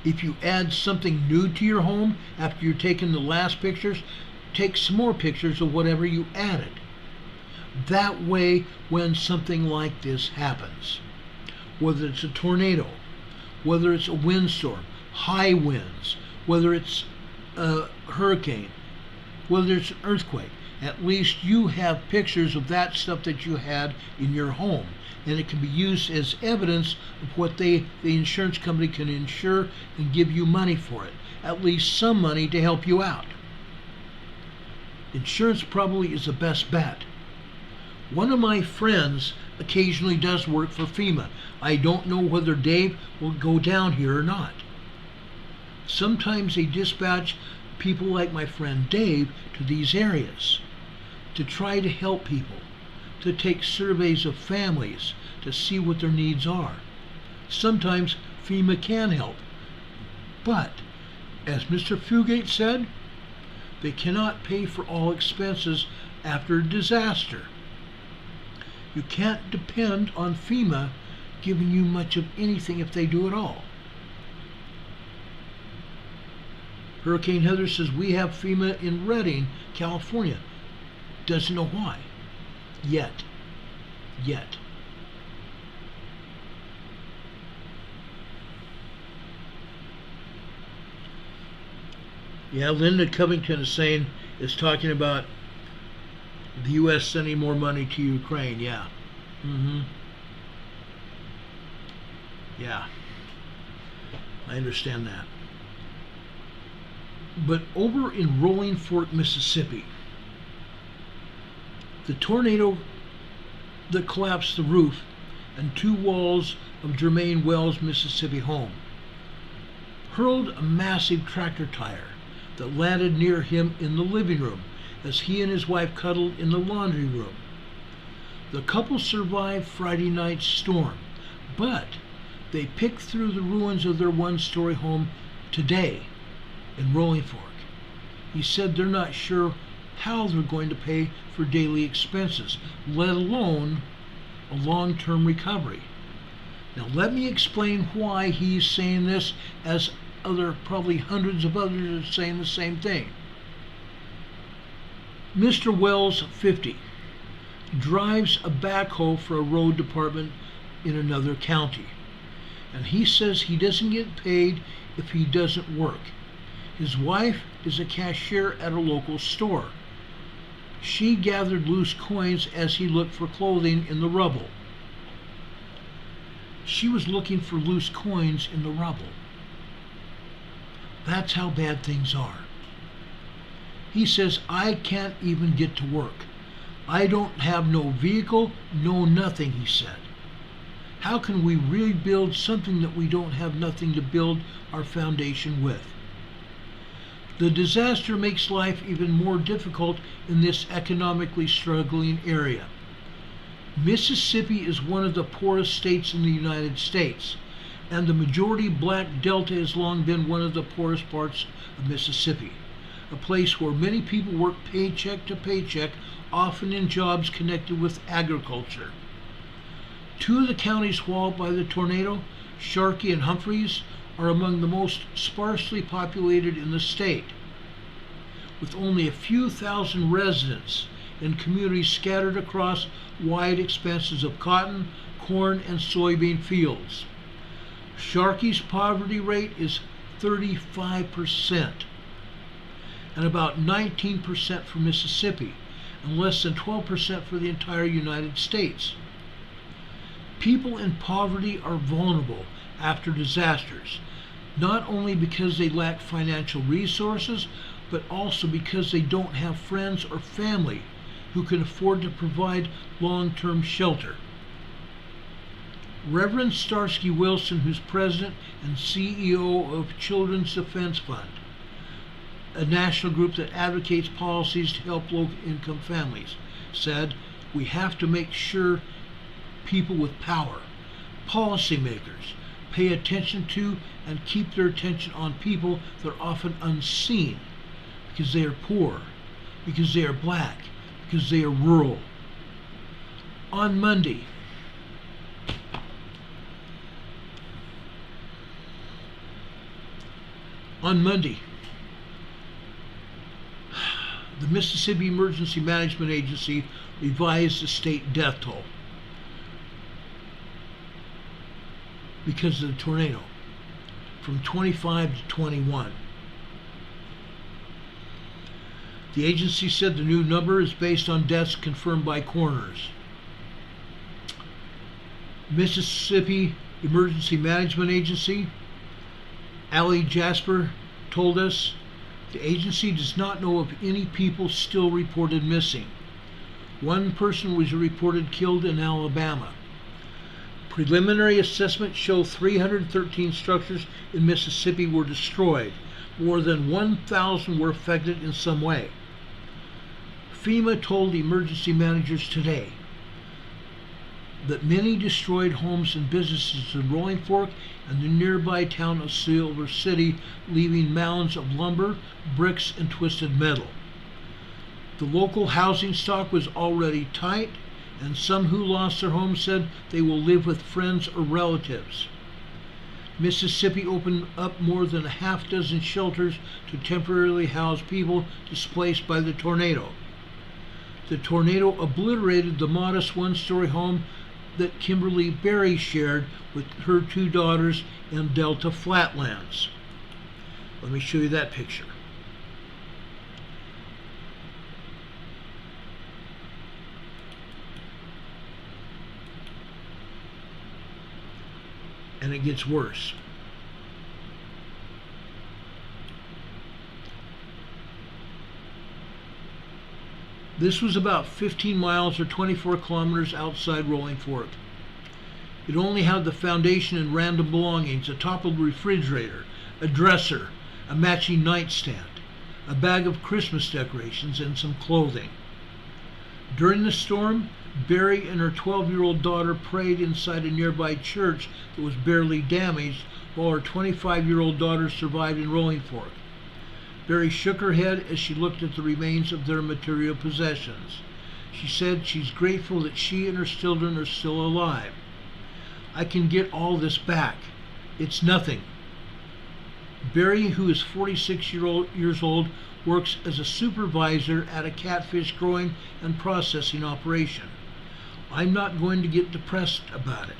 If you add something new to your home after you've taken the last pictures, take some more pictures of whatever you added. That way, when something like this happens, whether it's a tornado, whether it's a windstorm, high winds, whether it's a hurricane, whether it's an earthquake, at least you have pictures of that stuff that you had in your home. And it can be used as evidence of what the insurance company can insure and give you money for it. At least some money to help you out. Insurance probably is the best bet. One of my friends occasionally does work for FEMA. I don't know whether Dave will go down here or not. Sometimes they dispatch people like my friend Dave to these areas to try to help people, to take surveys of families to see what their needs are. Sometimes FEMA can help, but as Mr. Fugate said, they cannot pay for all expenses after a disaster. You can't depend on FEMA giving you much of anything if they do at all. Hurricane Heather says we have FEMA in Redding, California. Doesn't know why. Yet. Yeah, Linda Covington is talking about the U.S. sending more money to Ukraine. Yeah. Yeah. I understand that. But over in Rolling Fork, Mississippi, the tornado that collapsed the roof and 2 walls of Jermaine Wells' Mississippi home hurled a massive tractor tire that landed near him in the living room as he and his wife cuddled in the laundry room. The couple survived Friday night's storm, but they picked through the ruins of their 1-story home today in Rolling Fork. He said they're not sure how they're going to pay for daily expenses, let alone a long-term recovery. Now let me explain why he's saying this, as probably hundreds of others are saying the same thing. Mr. Wells, 50, drives a backhoe for a road department in another county, and he says he doesn't get paid if he doesn't work. His wife is a cashier at a local store. She gathered loose coins as he looked for clothing in the rubble. She was looking for loose coins in the rubble. That's how bad things are. He says, I can't even get to work. I don't have no vehicle, no nothing, he said. How can we rebuild something that we don't have nothing to build our foundation with? The disaster makes life even more difficult in this economically struggling area. Mississippi is one of the poorest states in the United States, and the majority black delta has long been one of the poorest parts of Mississippi, a place where many people work paycheck to paycheck, often in jobs connected with agriculture. 2 of the counties walled by the tornado, Sharkey and Humphreys, are among the most sparsely populated in the state, with only a few thousand residents and communities scattered across wide expanses of cotton, corn, and soybean fields. Sharkey's poverty rate is 35%, and about 19% for Mississippi, and less than 12% for the entire United States. People in poverty are vulnerable after disasters, not only because they lack financial resources, but also because they don't have friends or family who can afford to provide long-term shelter. Reverend Starsky Wilson, who's president and CEO of Children's Defense Fund, a national group that advocates policies to help low-income families, said, we have to make sure people with power, policymakers, pay attention to and keep their attention on people that are often unseen because they are poor, because they are black, because they are rural. On Monday, On Monday, the Mississippi Emergency Management Agency revised the state death toll because of the tornado from 25 to 21. The agency said the new number is based on deaths confirmed by coroners. Mississippi Emergency Management Agency, Allie Jasper, told us the agency does not know of any people still reported missing. One person was reported killed in Alabama. Preliminary assessments show 313 structures in Mississippi were destroyed. More than 1,000 were affected in some way. FEMA told emergency managers today that many destroyed homes and businesses in Rolling Fork and the nearby town of Silver City, leaving mounds of lumber, bricks, and twisted metal. The local housing stock was already tight, and some who lost their homes said they will live with friends or relatives. Mississippi opened up more than a half dozen shelters to temporarily house people displaced by the tornado. The tornado obliterated the modest one-story home that Kimberly Berry shared with her two daughters in Delta Flatlands. Let me show you that picture. And it gets worse. This was about 15 miles or 24 kilometers outside Rolling Fork. It only had the foundation and random belongings, a toppled refrigerator, a dresser, a matching nightstand, a bag of Christmas decorations, and some clothing. During the storm, Berry and her 12-year-old daughter prayed inside a nearby church that was barely damaged, while her 25-year-old daughter survived in Rolling Fork. Berry shook her head as she looked at the remains of their material possessions. She said she's grateful that she and her children are still alive. I can get all this back. It's nothing. Berry, who is 46 years old, works as a supervisor at a catfish growing and processing operation. I'm not going to get depressed about it.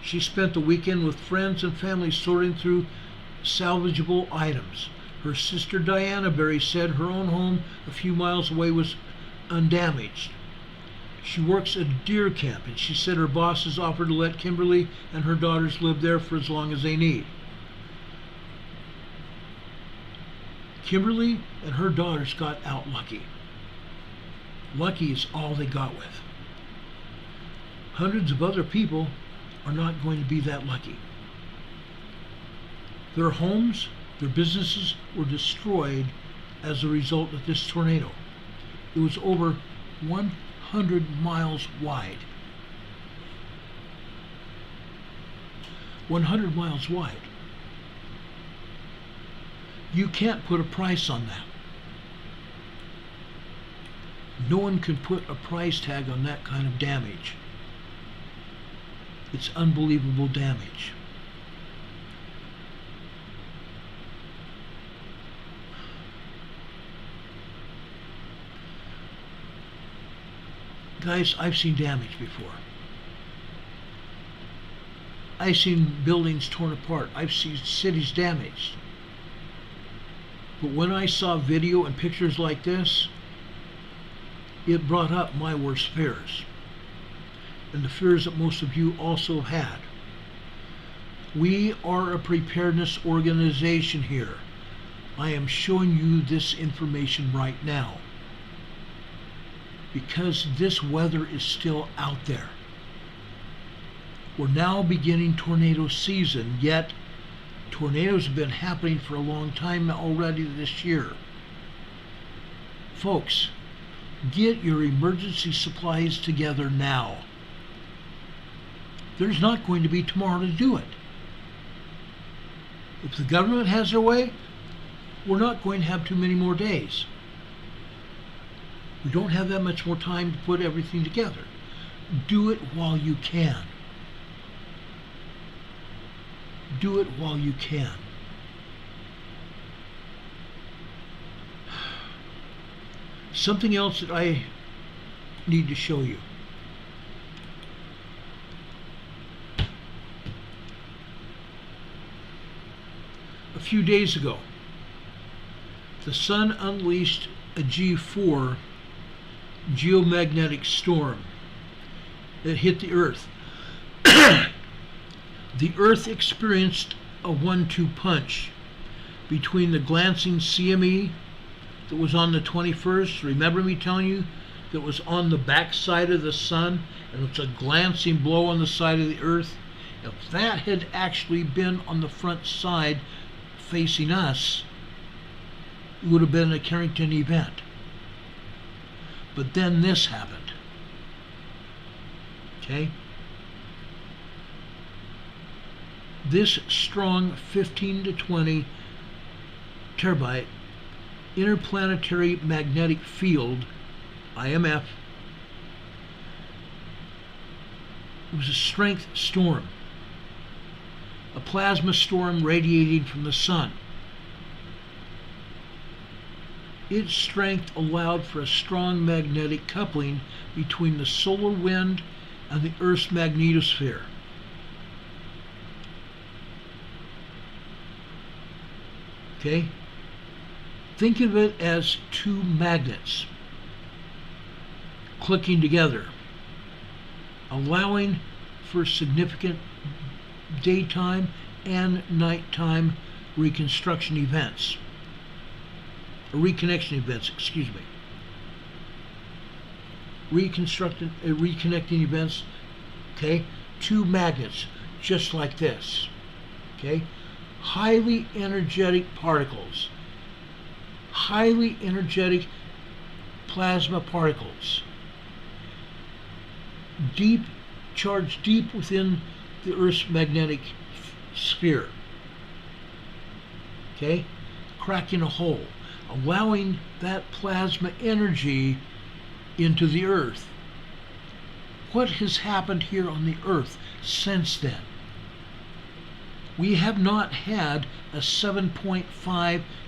She spent the weekend with friends and family sorting through salvageable items. Her sister Diana Berry said her own home a few miles away was undamaged. She works at a deer camp, and she said her boss has offered to let Kimberly and her daughters live there for as long as they need. Kimberly and her daughters got out lucky. Lucky is all they got with. Hundreds of other people are not going to be that lucky. Their homes, their businesses were destroyed as a result of this tornado. It was over 100 miles wide. 100 miles wide. You can't put a price on that. No one can put a price tag on that kind of damage. It's unbelievable damage. Guys, I've seen damage before. I've seen buildings torn apart. I've seen cities damaged. But when I saw video and pictures like this, it brought up my worst fears, and the fears that most of you also have had. We are a preparedness organization here. I am showing you this information right now because this weather is still out there. We're now beginning tornado season, yet tornadoes have been happening for a long time already this year. Folks, get your emergency supplies together now. There's not going to be tomorrow to do it. If the government has their way, we're not going to have too many more days. We don't have that much more time to put everything together. Do it while you can. Do it while you can. Something else that I need to show you. A few days ago, the sun unleashed a G4 geomagnetic storm that hit the Earth. The Earth experienced a 1-2 punch between the glancing CME that was on the 21st. Remember me telling you that was on the back side of the sun, and it's a glancing blow on the side of the Earth? If that had actually been on the front side facing us, it would have been a Carrington event. But then this happened. Okay? This strong 15 to 20 terabyte interplanetary magnetic field, IMF, it was a strength storm, a plasma storm radiating from the sun. Its strength allowed for a strong magnetic coupling between the solar wind and the Earth's magnetosphere. Okay? Think of it as two magnets clicking together, allowing for significant daytime and nighttime reconstruction events. Reconnection events, excuse me. Reconnecting events, okay? Two magnets, just like this, okay? Highly energetic particles, highly energetic plasma particles, charged deep within the Earth's magnetic sphere, okay? Cracking a hole, allowing that plasma energy into the Earth. What has happened here on the Earth since then? We have not had a 7.5,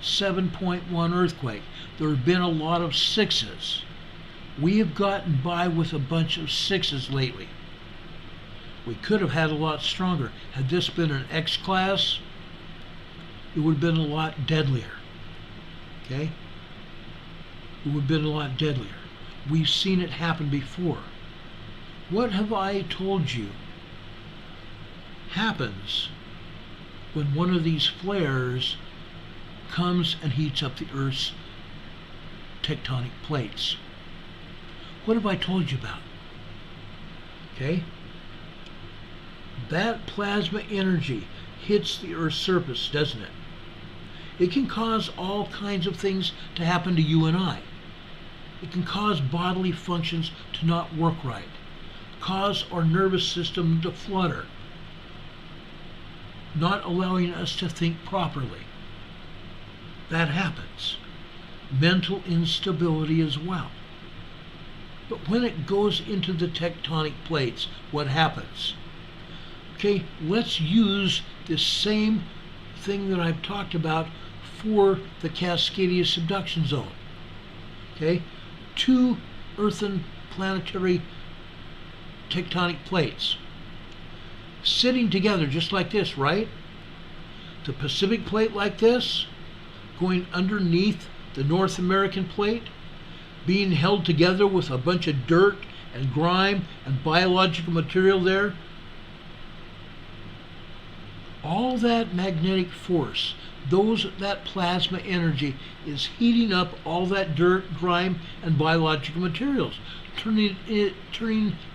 7.1 earthquake. There have been a lot of 6s. We have gotten by with a bunch of 6s lately. We could have had a lot stronger. Had this been an X class, it would have been a lot deadlier. Okay? It would have been a lot deadlier. We've seen it happen before. What have I told you happens when one of these flares comes and heats up the Earth's tectonic plates? What have I told you about? Okay? That plasma energy hits the Earth's surface, doesn't it? It can cause all kinds of things to happen to you and I. It can cause bodily functions to not work right, cause our nervous system to flutter, not allowing us to think properly. That happens. Mental instability as well. But when it goes into the tectonic plates, what happens? Okay, let's use this same thing that I've talked about for the Cascadia subduction zone. Okay, two earthen planetary tectonic plates sitting together just like this, right? The Pacific plate like this, going underneath the North American plate, being held together with a bunch of dirt and grime and biological material there. All that magnetic force, that plasma energy is heating up all that dirt, grime, and biological materials, turning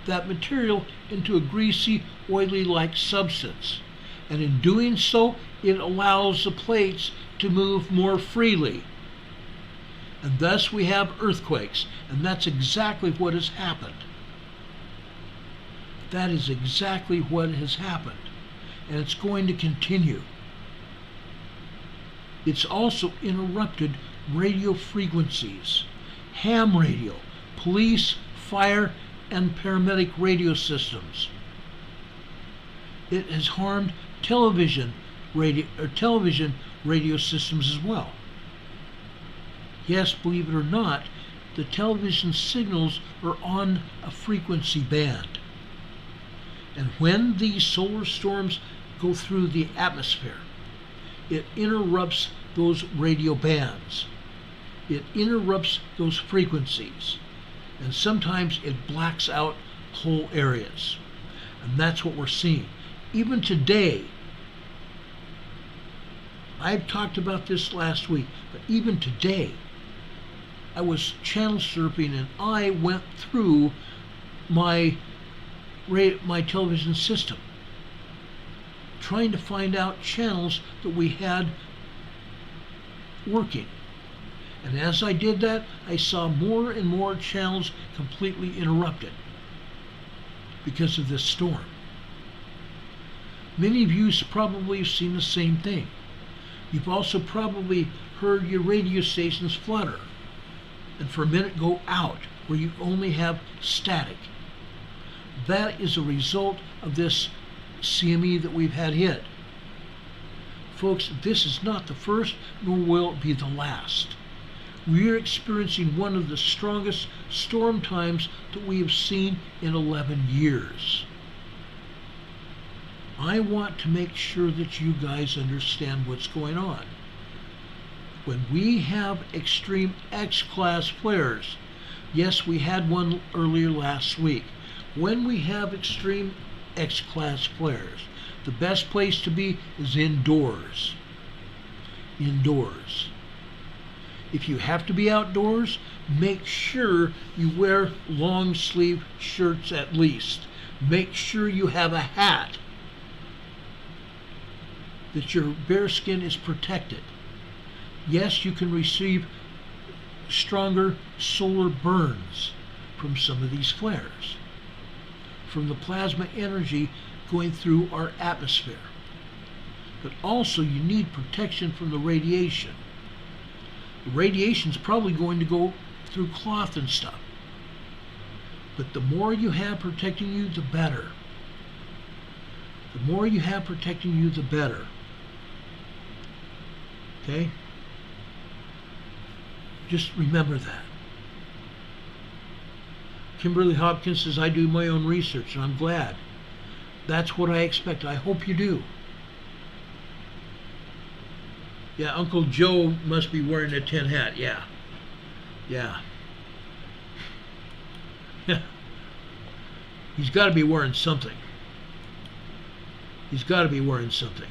that material into a greasy, oily-like substance. And in doing so, it allows the plates to move more freely. And thus we have earthquakes, and that's exactly what has happened. That is exactly what has happened, and it's going to continue. It's also interrupted radio frequencies, ham radio, police, fire, and paramedic radio systems. It has harmed television radio systems as well. Yes, believe it or not, the television signals are on a frequency band. And when these solar storms go through the atmosphere, it interrupts those radio bands. It interrupts those frequencies. And sometimes it blacks out whole areas. And that's what we're seeing. Even today, I've talked about this last week, but even today, I was channel surfing and I went through my television system, trying to find out channels that we had working. And as I did that, I saw more and more channels completely interrupted because of this storm. Many of you probably have seen the same thing. You've also probably heard your radio stations flutter and for a minute go out where you only have static. That is a result of this CME that we've had hit. Folks, this is not the first, nor will it be the last. We are experiencing one of the strongest storm times that we have seen in 11 years. I want to make sure that you guys understand what's going on. When we have extreme X-class flares, yes, we had one earlier last week. When we have extreme X-class flares, the best place to be is indoors. Indoors. If you have to be outdoors, make sure you wear long sleeve shirts at least. Make sure you have a hat, that your bare skin is protected. Yes, you can receive stronger solar burns from some of these flares, from the plasma energy going through our atmosphere. But also you need protection from the radiation. The radiation is probably going to go through cloth and stuff. But the more you have protecting you, the better. The more you have protecting you, the better. Okay? Just remember that. Kimberly Hopkins says, I do my own research, and I'm glad. That's what I expect. I hope you do. Yeah, Uncle Joe must be wearing a tin hat. Yeah. Yeah. Yeah. He's got to be wearing something. He's got to be wearing something.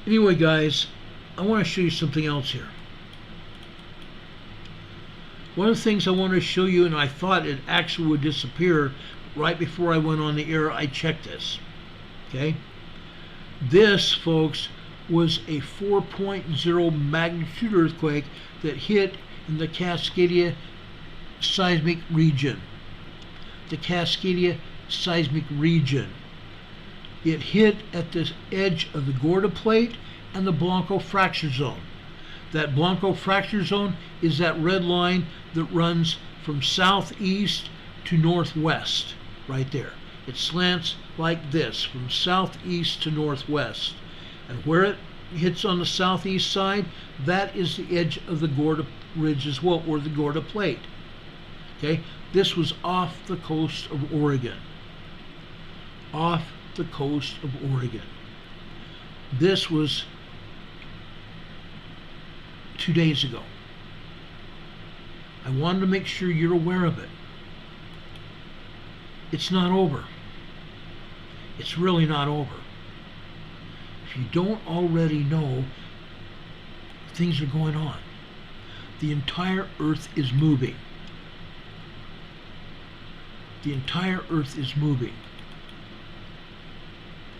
Anyway, guys, I want to show you something else here. One of the things I want to show you, and I thought it actually would disappear right before I went on the air, I checked this. Okay? This, folks, was a 4.0 magnitude earthquake that hit in the Cascadia seismic region. The Cascadia seismic region. It hit at the edge of the Gorda Plate and the Blanco fracture zone. That Blanco fracture zone is that red line that runs from southeast to northwest, right there. It slants like this, from southeast to northwest. And where it hits on the southeast side, that is the edge of the Gorda Ridge as well, or the Gorda Plate. Okay? This was off the coast of Oregon. Off the coast of Oregon. This was 2 days ago. I wanted to make sure you're aware of it. It's not over. It's really not over. If you don't already know, things are going on. The entire earth is moving. The entire earth is moving.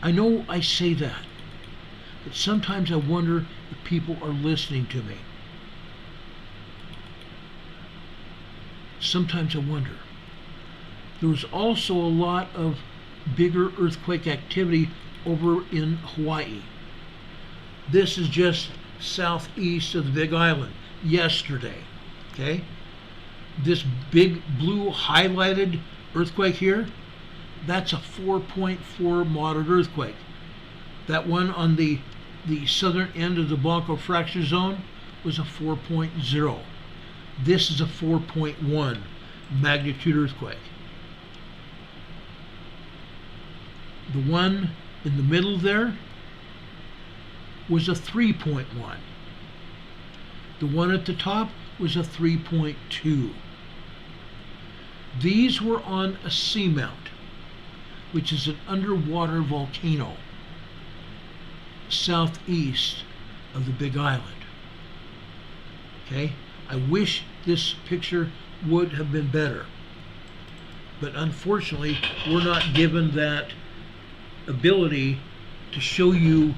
I know I say that, but sometimes I wonder if people are listening to me. Sometimes I wonder. There was also a lot of bigger earthquake activity over in Hawaii. This is just southeast of the Big Island yesterday. Okay? This big blue highlighted earthquake here, that's a 4.4 moderate earthquake. That one on the southern end of the Blanco fracture zone was a 4.0. This is a 4.1 magnitude earthquake. The one in the middle there was a 3.1. The one at the top was a 3.2. These were on a seamount, which is an underwater volcano southeast of the Big Island. Okay? I wish this picture would have been better, but unfortunately we're not given that ability to show you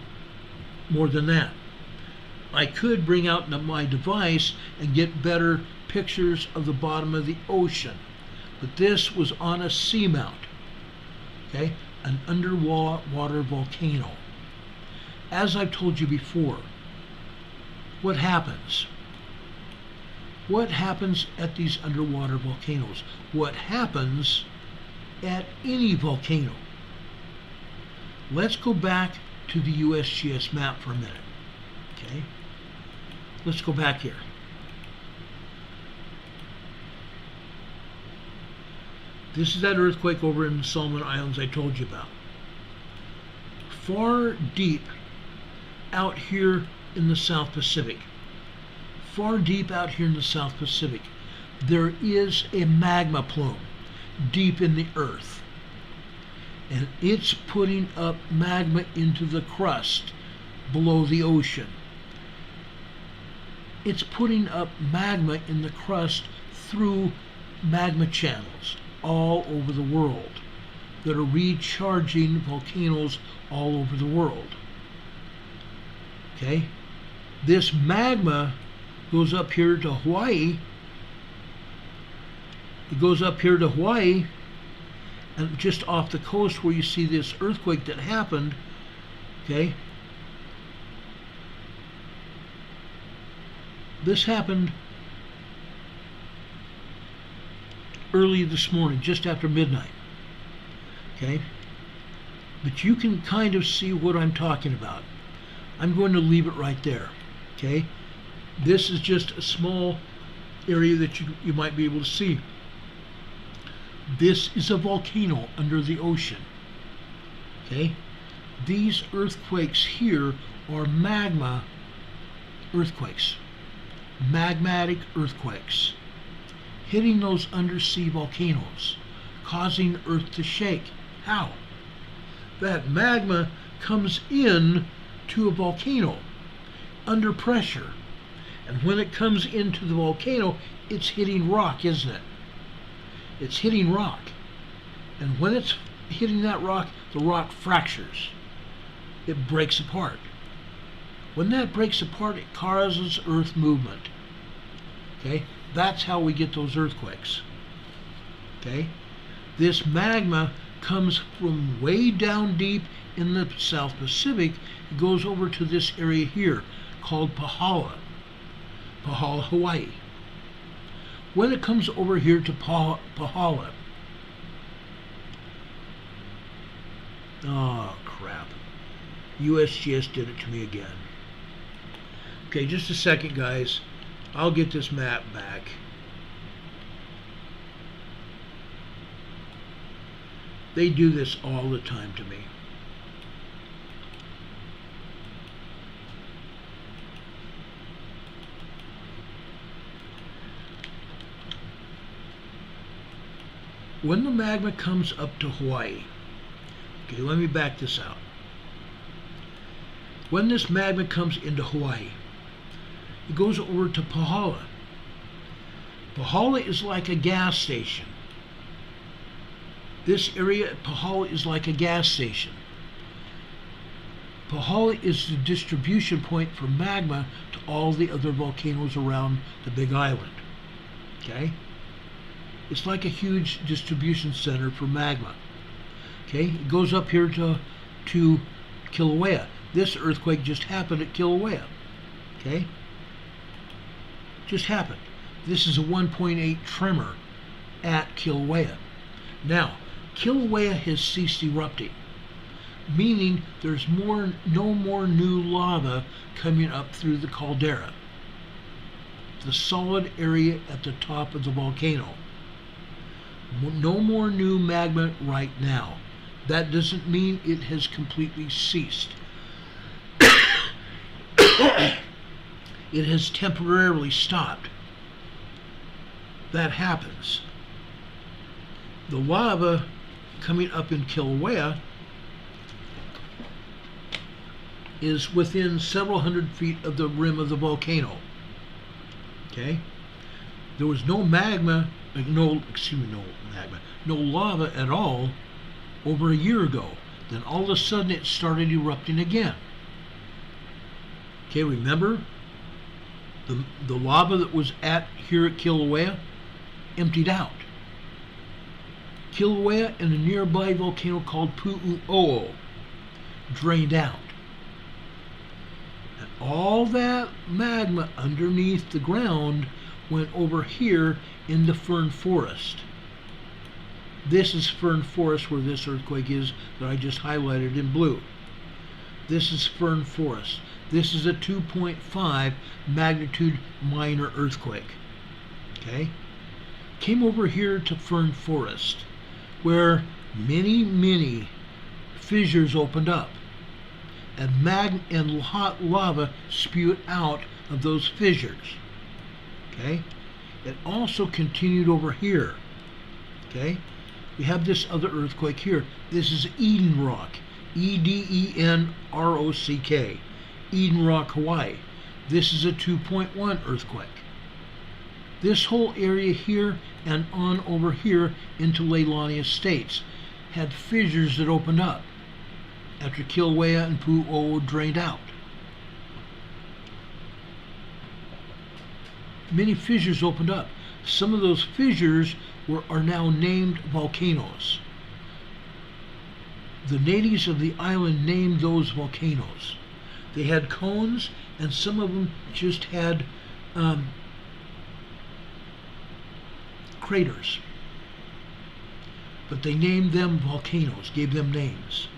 more than that. I could bring out my device and get better pictures of the bottom of the ocean, but this was on a seamount, okay, an underwater volcano. As I've told you before, what happens? What happens at these underwater volcanoes? What happens at any volcano? Let's go back to the USGS map for a minute, okay? Let's go back here. This is that earthquake over in the Solomon Islands I told you about. Far deep out here in the South Pacific, far deep out here in the South Pacific, there is a magma plume deep in the earth. And it's putting up magma into the crust below the ocean. It's putting up magma in the crust through magma channels all over the world that are recharging volcanoes all over the world. Okay? This magma goes up here to Hawaii. It goes up here to Hawaii, and just off the coast where you see this earthquake that happened, okay? This happened early this morning, just after midnight, okay? But you can kind of see what I'm talking about. I'm going to leave it right there, okay? This is just a small area that you might be able to see. This is a volcano under the ocean, okay? These earthquakes here are magma earthquakes, magmatic earthquakes, hitting those undersea volcanoes, causing Earth to shake. How? That magma comes in to a volcano under pressure, and when it comes into the volcano, it's hitting rock, isn't it? It's hitting rock, and when it's hitting that rock, the rock fractures. It breaks apart. When that breaks apart, it causes earth movement. Okay? That's how we get those earthquakes. Okay? This magma comes from way down deep in the South Pacific. It goes over to this area here called Pahala, Hawaii. When it comes over here to Pahala, oh crap, USGS did it to me again. Okay, just a second, guys. I'll get this map back. They do this all the time to me. When the magma comes up to Hawaii, okay, let me back this out. When this magma comes into Hawaii, it goes over to Pahala. Pahala is like a gas station. This area at Pahala is like a gas station. Pahala is the distribution point for magma to all the other volcanoes around the Big Island. Okay? It's like a huge distribution center for magma. Okay? It goes up here to Kilauea. This earthquake just happened at Kilauea. Okay? Just happened. This is a 1.8 tremor at Kilauea. Now, Kilauea has ceased erupting, meaning there's no more new lava coming up through the caldera. the solid area at the top of the volcano. No more new magma right now. That doesn't mean it has completely ceased. It has temporarily stopped. That happens. The lava coming up in Kilauea is within several hundred feet of the rim of the volcano. Okay? There was no magma, no lava at all over a year ago. Then all of a sudden it started erupting again. Okay, remember? The lava that was here at Kilauea emptied out. Kilauea and a nearby volcano called Pu'u'o drained out. And all that magma underneath the ground went over here into fern forest. This is fern forest where this earthquake is that I just highlighted in blue. This is fern forest. This is a 2.5 magnitude minor earthquake. Okay? Came over here to fern forest where many fissures opened up and hot lava spewed out of those fissures. Okay? It also continued over here. Okay? We have this other earthquake here. This is Eden Rock. Edenrock. Eden Rock, Hawaii. This is a 2.1 earthquake. This whole area here and on over here into Leilani Estates had fissures that opened up after Kilauea and Pu'u'o drained out. Many fissures opened up. Some of those fissures are now named volcanoes. The natives of the island named those volcanoes. They had cones, and some of them just had craters. But they named them volcanoes, gave them names.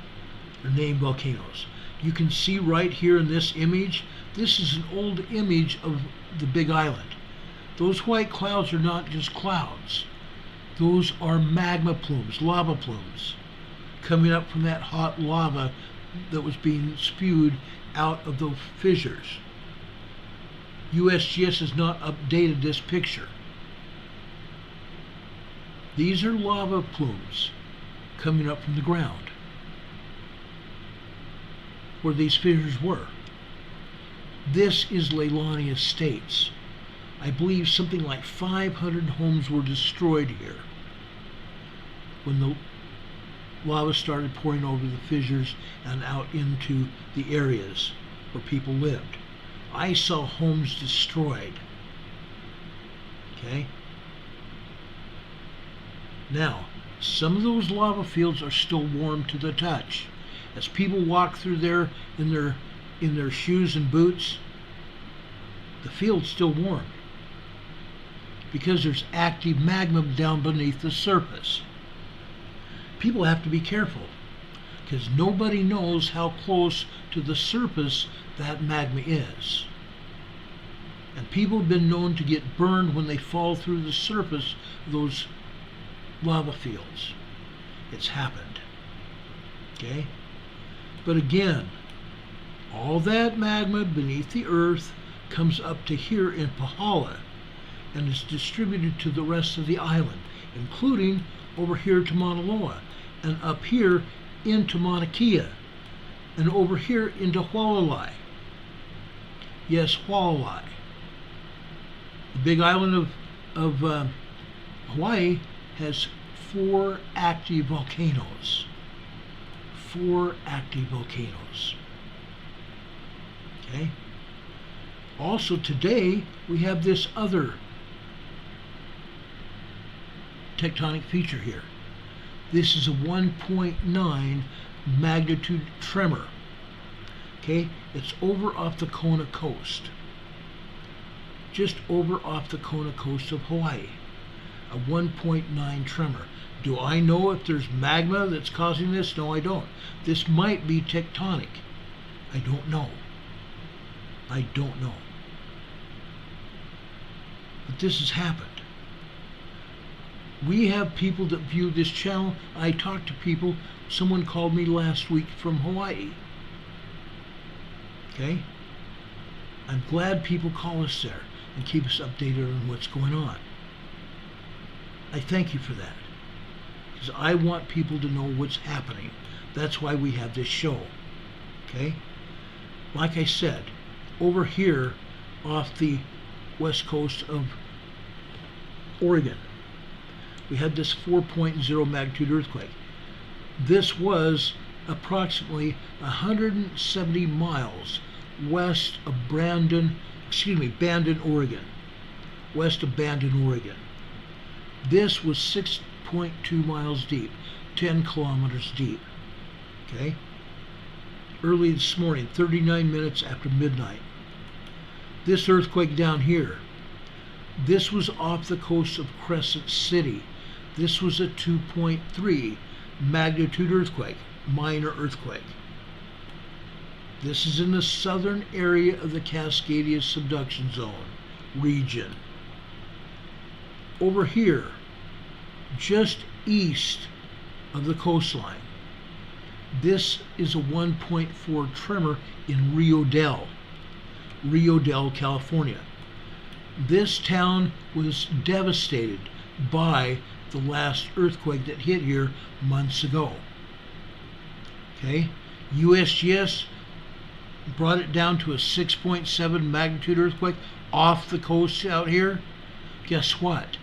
They're named volcanoes. You can see right here in this image, this is an old image of the Big Island. Those white clouds are not just clouds. Those are magma plumes, lava plumes, coming up from that hot lava that was being spewed out of those fissures. USGS has not updated this picture. These are lava plumes coming up from the ground where these fissures were. This is Leilani Estates. I believe something like 500 homes were destroyed here when the lava started pouring over the fissures and out into the areas where people lived. I saw homes destroyed. Okay? Now, some of those lava fields are still warm to the touch. As people walk through there in their shoes and boots, the field's still warm because there's active magma down beneath the surface. People have to be careful because nobody knows how close to the surface that magma is. And people have been known to get burned when they fall through the surface of those lava fields. It's happened. Okay? But again, all that magma beneath the earth comes up to here in Pahala and is distributed to the rest of the island, including over here to Mauna Loa, and up here into Mauna Kea, and over here into Hualalai. Yes, Hualalai. The Big Island of Hawaii has 4 active volcanoes. 4 active volcanoes. Okay? Also today, we have this other tectonic feature here. This is a 1.9 magnitude tremor. Okay? It's over off the Kona coast. Just over off the Kona coast of Hawaii. A 1.9 tremor. Do I know if there's magma that's causing this? No, I don't. This might be tectonic. I don't know. I don't know. But this has happened. We have people that view this channel. I talked to people. Someone called me last week from Hawaii. Okay? I'm glad people call us there and keep us updated on what's going on. I thank you for that. Because I want people to know what's happening. That's why we have this show. Okay? Like I said, over here off the west coast of Oregon, we had this 4.0 magnitude earthquake. This was approximately 170 miles west of Bandon, Oregon. West of Bandon, Oregon. This was 6.2 miles deep, 10 kilometers deep. Okay? Early this morning, 39 minutes after midnight. This earthquake down here, this was off the coast of Crescent City. This was a 2.3 magnitude earthquake, minor earthquake. This is in the southern area of the Cascadia subduction zone region. Over here, just east of the coastline, this is a 1.4 tremor in Rio Dell, California. This town was devastated by the last earthquake that hit here months ago. Okay? USGS brought it down to a 6.7 magnitude earthquake off the coast out here. Guess what?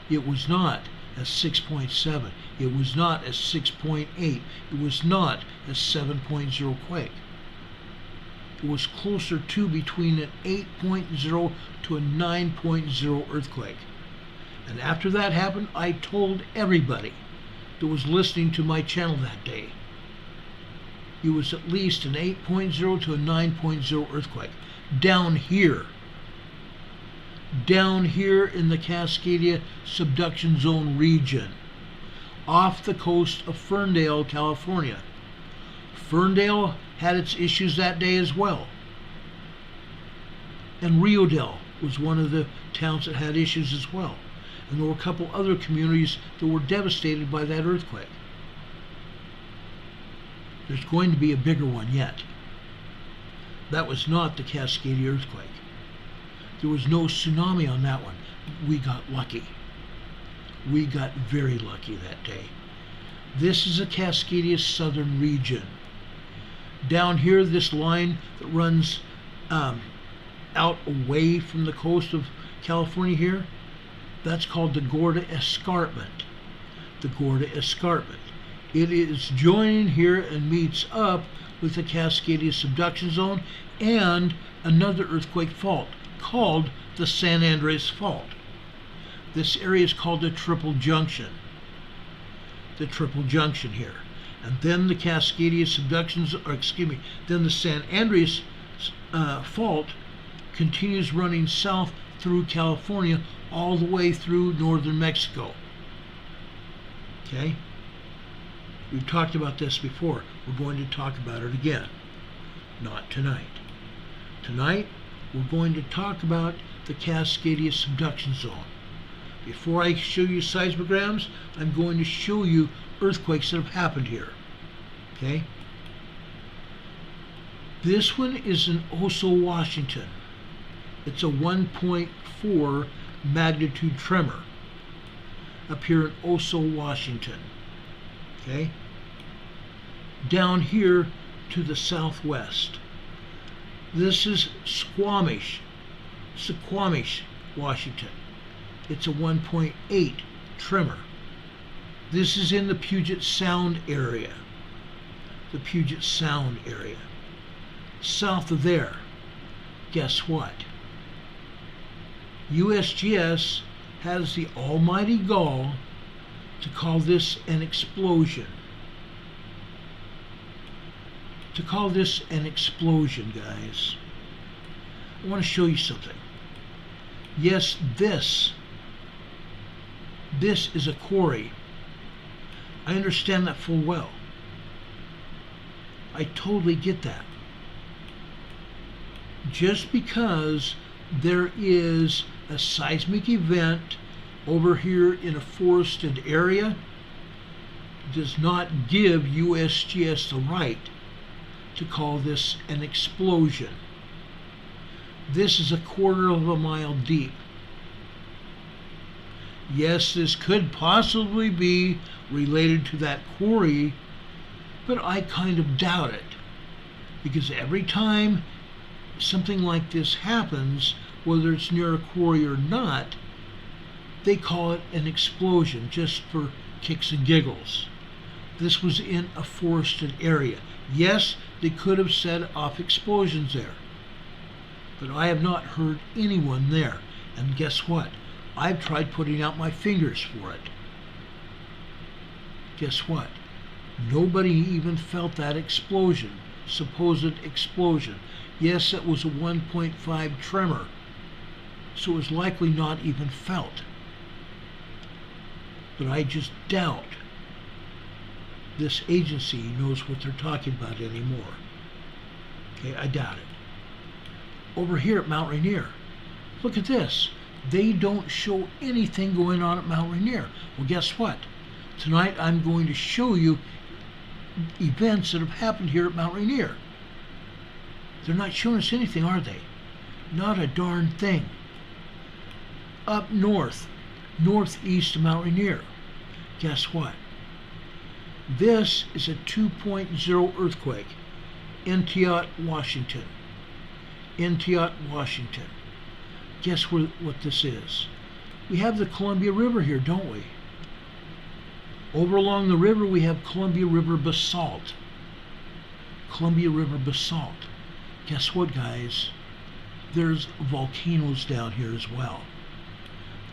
It was not a 6.7. It was not a 6.8. It was not a 7.0 quake. It was closer to between an 8.0 to a 9.0 earthquake. And after that happened, I told everybody that was listening to my channel that day, it was at least an 8.0 to a 9.0 earthquake. Down here in the Cascadia subduction zone region, off the coast of Ferndale, California. Ferndale had its issues that day as well. And Rio Dell was one of the towns that had issues as well. And there were a couple other communities that were devastated by that earthquake. There's going to be a bigger one yet. That was not the Cascadia earthquake. There was no tsunami on that one. We got lucky. We got very lucky that day. This is a Cascadia southern region. Down here, this line that runs out away from the coast of California here, that's called the Gorda Escarpment. The Gorda Escarpment. It is joining here and meets up with the Cascadia subduction zone and another earthquake fault called the San Andres Fault. This area is called the Triple Junction. The Triple Junction here. And then the Cascadia subductions, then the San Andres Fault continues running south through California all the way through northern Mexico. Okay? We've talked about this before. We're going to talk about it again. Not tonight. Tonight, we're going to talk about the Cascadia subduction zone. Before I show you seismograms, I'm going to show you earthquakes that have happened here. Okay? This one is in Oso, Washington. It's a 1.4 magnitude tremor up here in Oso, Washington. Okay? Down here to the southwest. This is Squamish, Washington. It's a 1.8 tremor. This is in the Puget Sound area. The Puget Sound area. South of there, guess what? USGS has the almighty gall to call this an explosion. To call this an explosion, guys. I want to show you something. Yes, this is a quarry. I understand that full well. I totally get that. Just because there is a seismic event over here in a forested area, does not give USGS the right to call this an explosion. This is 1/4 of a mile deep. Yes, this could possibly be related to that quarry, but I kind of doubt it, because every time something like this happens, whether it's near a quarry or not, they call it an explosion just for kicks and giggles. This was in a forested area. Yes, they could have set off explosions there, but I have not heard anyone there. And guess what? I've tried putting out my fingers for it. Guess what? Nobody even felt that explosion, supposed explosion. Yes, it was a 1.5 tremor, so it was likely not even felt. But I just doubt this agency knows what they're talking about anymore. Okay, I doubt it. Over here at Mount Rainier, look at this. They don't show anything going on at Mount Rainier. Well, guess what? Tonight I'm going to show you events that have happened here at Mount Rainier. They're not showing us anything, are they? Not a darn thing. Up north, northeast of Mount Rainier, guess what? This is a 2.0 earthquake, Entiat, Washington. Entiat, Washington. Guess what this is? We have the Columbia River here, don't we? Over along the river we have Columbia River basalt. Columbia River basalt. Guess what, guys? There's volcanoes down here as well.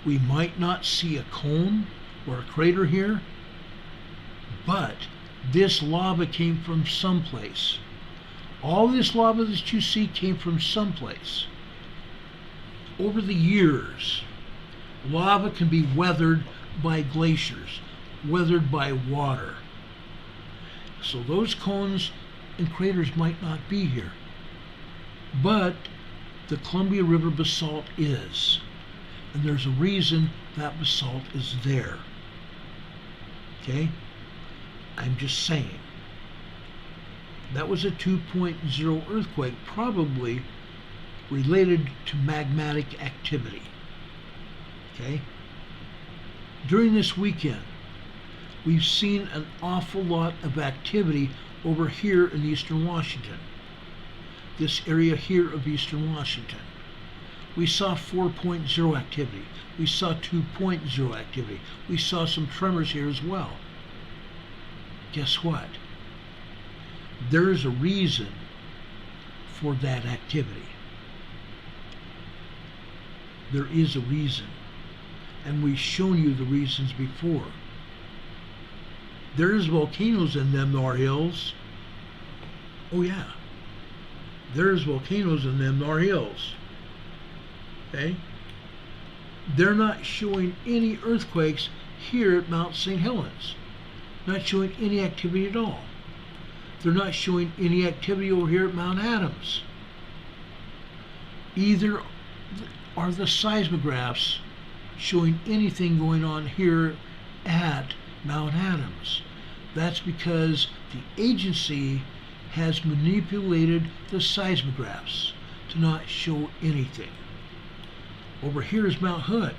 We might not see a cone or a crater here, but this lava came from someplace. All this lava that you see came from someplace. Over the years, lava can be weathered by glaciers, weathered by water. So those cones and craters might not be here. But the Columbia River basalt is. And there's a reason that basalt is there. Okay? I'm just saying. That was a 2.0 earthquake, probably related to magmatic activity. Okay? During this weekend, we've seen an awful lot of activity over here in eastern Washington. This area here of eastern Washington. We saw 4.0 activity. We saw 2.0 activity. We saw some tremors here as well. Guess what? There is a reason for that activity. There is a reason. And we've shown you the reasons before. There's volcanoes in them thar hills. Oh yeah. There's volcanoes in them thar hills. Okay? They're not showing any earthquakes here at Mount St. Helens. Not showing any activity at all. They're not showing any activity over here at Mount Adams. Either are the seismographs showing anything going on here at Mount Adams. That's because the agency has manipulated the seismographs to not show anything. Over here is Mount Hood.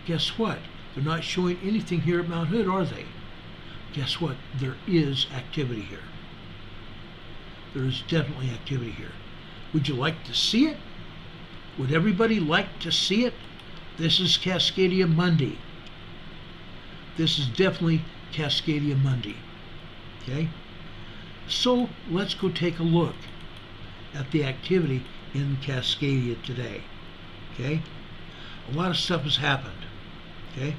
Guess what? They're not showing anything here at Mount Hood, are they? Guess what? There is activity here. There is definitely activity here. Would you like to see it? Would everybody like to see it? This is Cascadia Monday. This is definitely Cascadia Monday. Okay? So let's go take a look at the activity in Cascadia today. Okay? A lot of stuff has happened. Okay?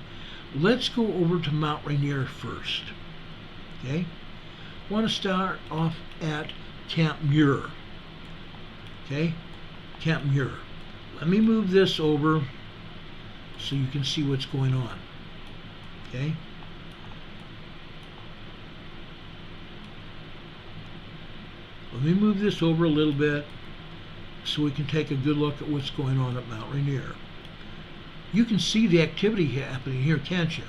Let's go over to Mount Rainier first. Okay? I want to start off at Camp Muir. Okay? Camp Muir. Let me move this over so you can see what's going on. Okay? Let me move this over a little bit so we can take a good look at what's going on at Mount Rainier. You can see the activity happening here, can't you?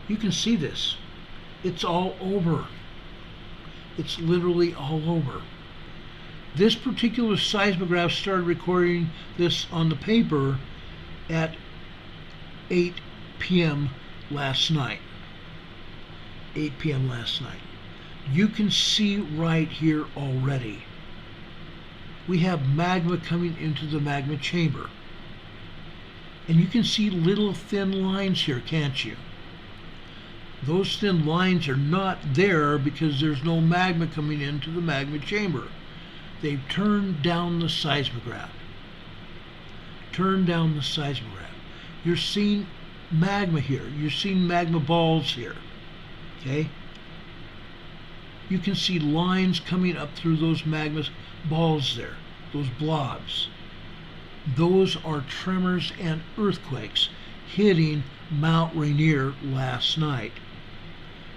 You can see this. It's all over. It's literally all over. This particular seismograph started recording this on the paper at 8 p.m. last night. 8 p.m. last night. You can see right here already. We have magma coming into the magma chamber. And you can see little thin lines here, can't you? Those thin lines are not there because there's no magma coming into the magma chamber. They've turned down the seismograph. Turned down the seismograph. You're seeing magma here. You're seeing magma balls here. Okay? You can see lines coming up through those magma balls there, those blobs. Those are tremors and earthquakes hitting Mount Rainier last night.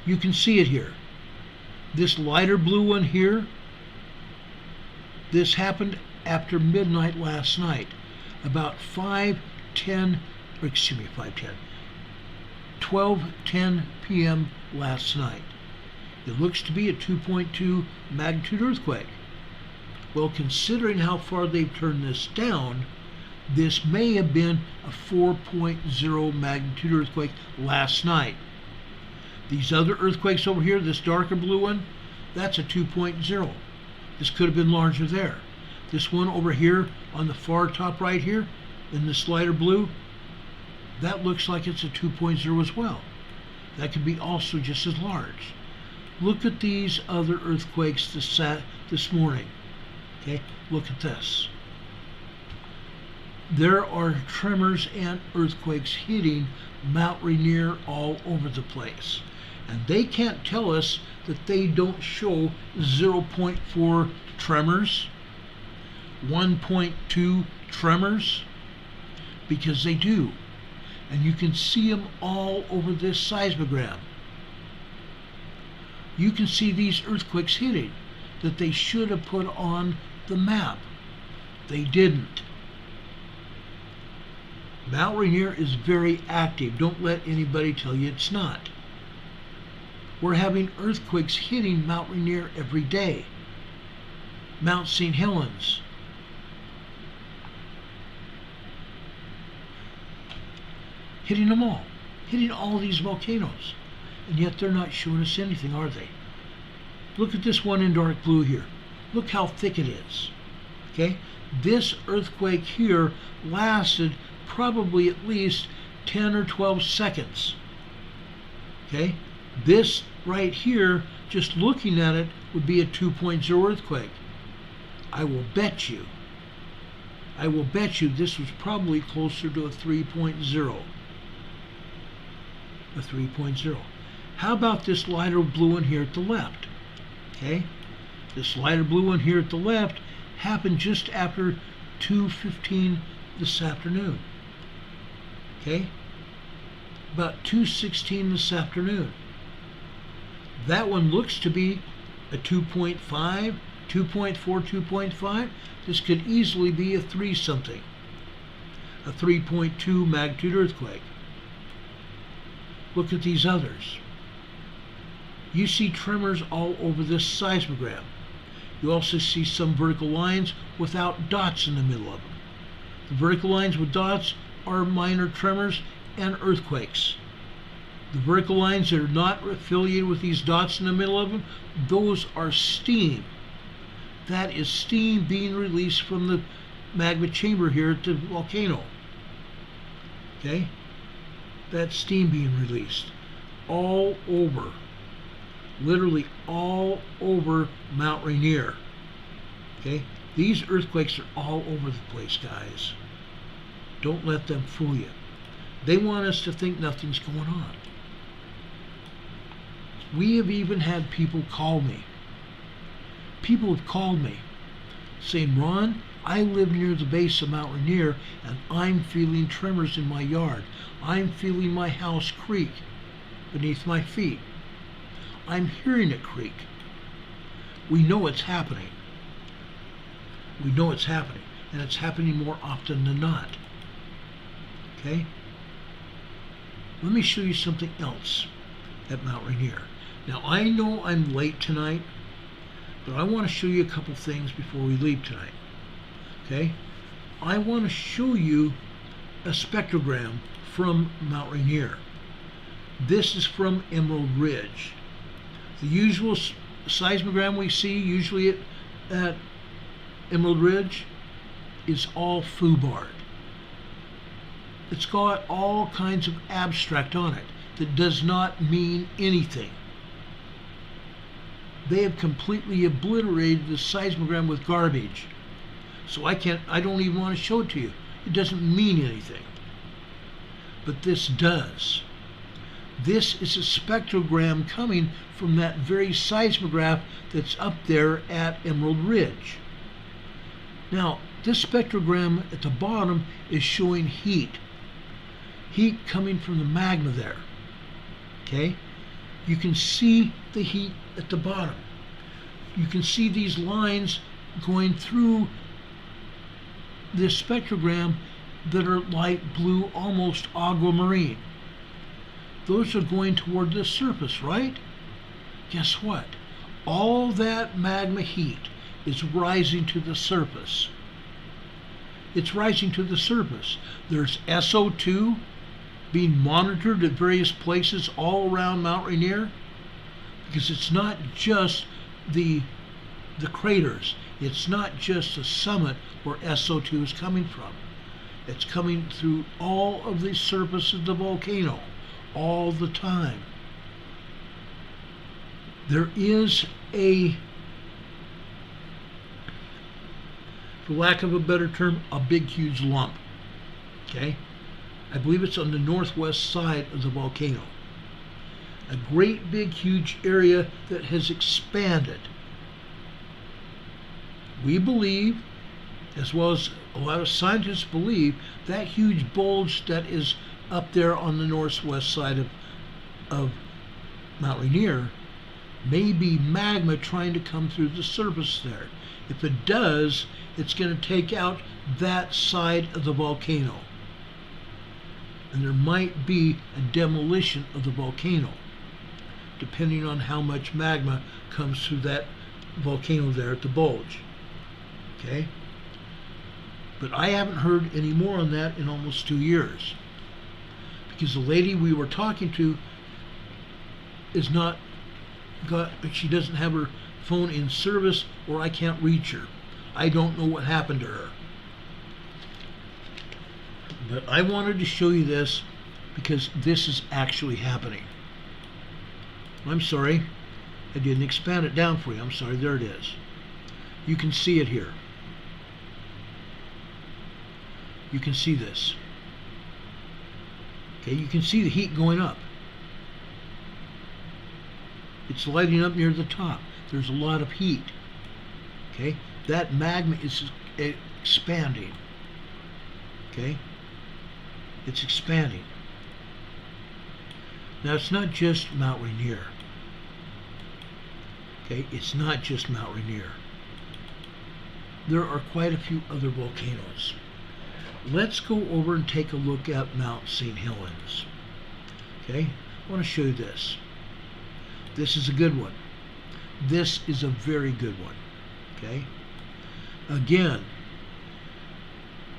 You can see it here. This lighter blue one here, this happened after midnight last night, about 12:10 p.m. last night. It looks to be a 2.2 magnitude earthquake. Well, considering how far they've turned this down, this may have been a 4.0 magnitude earthquake last night. These other earthquakes over here, this darker blue one, that's a 2.0. This could have been larger there. This one over here on the far top right here, in this lighter blue, that looks like it's a 2.0 as well. That could be also just as large. Look at these other earthquakes this morning. Okay, look at this. There are tremors and earthquakes hitting Mount Rainier all over the place. And they can't tell us that they don't show 0.4 tremors, 1.2 tremors, because they do. And you can see them all over this seismogram. You can see these earthquakes hitting that they should have put on the map. They didn't. Mount Rainier is very active. Don't let anybody tell you it's not. We're having earthquakes hitting Mount Rainier every day. Mount St. Helens. Hitting them all. Hitting all these volcanoes. And yet they're not showing us anything, are they? Look at this one in dark blue here. Look how thick it is. Okay? This earthquake here lasted probably at least 10 or 12 seconds. Okay? This right here, just looking at it, would be a 2.0 earthquake. I will bet you this was probably closer to a 3.0. A 3.0. How about this lighter blue one here at the left? Okay? This lighter blue one here at the left happened just after 2:15 this afternoon. Okay? About 2:16 this afternoon. That one looks to be a 2.5, 2.4, 2.5. This could easily be a 3-something. A 3.2 magnitude earthquake. Look at these others. You see tremors all over this seismogram. You also see some vertical lines without dots in the middle of them. The vertical lines with dots are minor tremors and earthquakes. The vertical lines that are not affiliated with these dots in the middle of them, those are steam. That is steam being released from the magma chamber here at the volcano. Okay? That's steam being released all over, literally all over Mount Rainier. Okay? These earthquakes are all over the place, guys. Don't let them fool you. They want us to think nothing's going on. We have even had people call me. People have called me saying, Ron, I live near the base of Mount Rainier and I'm feeling tremors in my yard. I'm feeling my house creak beneath my feet. I'm hearing it creak. We know it's happening. We know it's happening, and it's happening more often than not. Okay? Let me show you something else at Mount Rainier. Now, I know I'm late tonight, but I want to show you a couple things before we leave tonight. Okay? I want to show you a spectrogram from Mount Rainier. This is from Emerald Ridge. The usual seismogram we see usually at Emerald Ridge is all foobarred. It's got all kinds of abstract on it that does not mean anything. They have completely obliterated the seismogram with garbage. So I don't even want to show it to you. It doesn't mean anything. But this does. This is a spectrogram coming from that very seismograph that's up there at Emerald Ridge. Now, this spectrogram at the bottom is showing heat. Heat coming from the magma there. Okay? You can see the heat at the bottom. You can see these lines going through this spectrogram that are light blue, almost aquamarine. Those are going toward the surface, right? Guess what? All that magma heat is rising to the surface. It's rising to the surface. There's SO2 being monitored at various places all around Mount Rainier, because it's not just the craters. It's not just the summit where SO2 is coming from. It's coming through all of the surface of the volcano all the time. There is for lack of a better term, a big huge lump. Okay? I believe it's on the northwest side of the volcano. A great big huge area that has expanded. We believe, as well as a lot of scientists believe, that huge bulge that is up there on the northwest side of Mount Rainier may be magma trying to come through the surface there. If it does, it's going to take out that side of the volcano. And there might be a demolition of the volcano, depending on how much magma comes through that volcano there at the bulge. Okay? But I haven't heard any more on that in almost 2 years. Because the lady we were talking to she doesn't have her phone in service, or I can't reach her. I don't know what happened to her. But I wanted to show you this because this is actually happening. I'm sorry, I didn't expand it down for you. I'm sorry, there it is. You can see it here. You can see this. Okay, you can see the heat going up. It's lighting up near the top. There's a lot of heat. Okay, that magma is expanding. Okay, it's expanding. Now, it's not just Mount Rainier. Okay, it's not just Mount Rainier. There are quite a few other volcanoes. Let's go over and take a look at Mount St. Helens. Okay, I want to show you this. This is a good one. This is a very good one. Okay, again,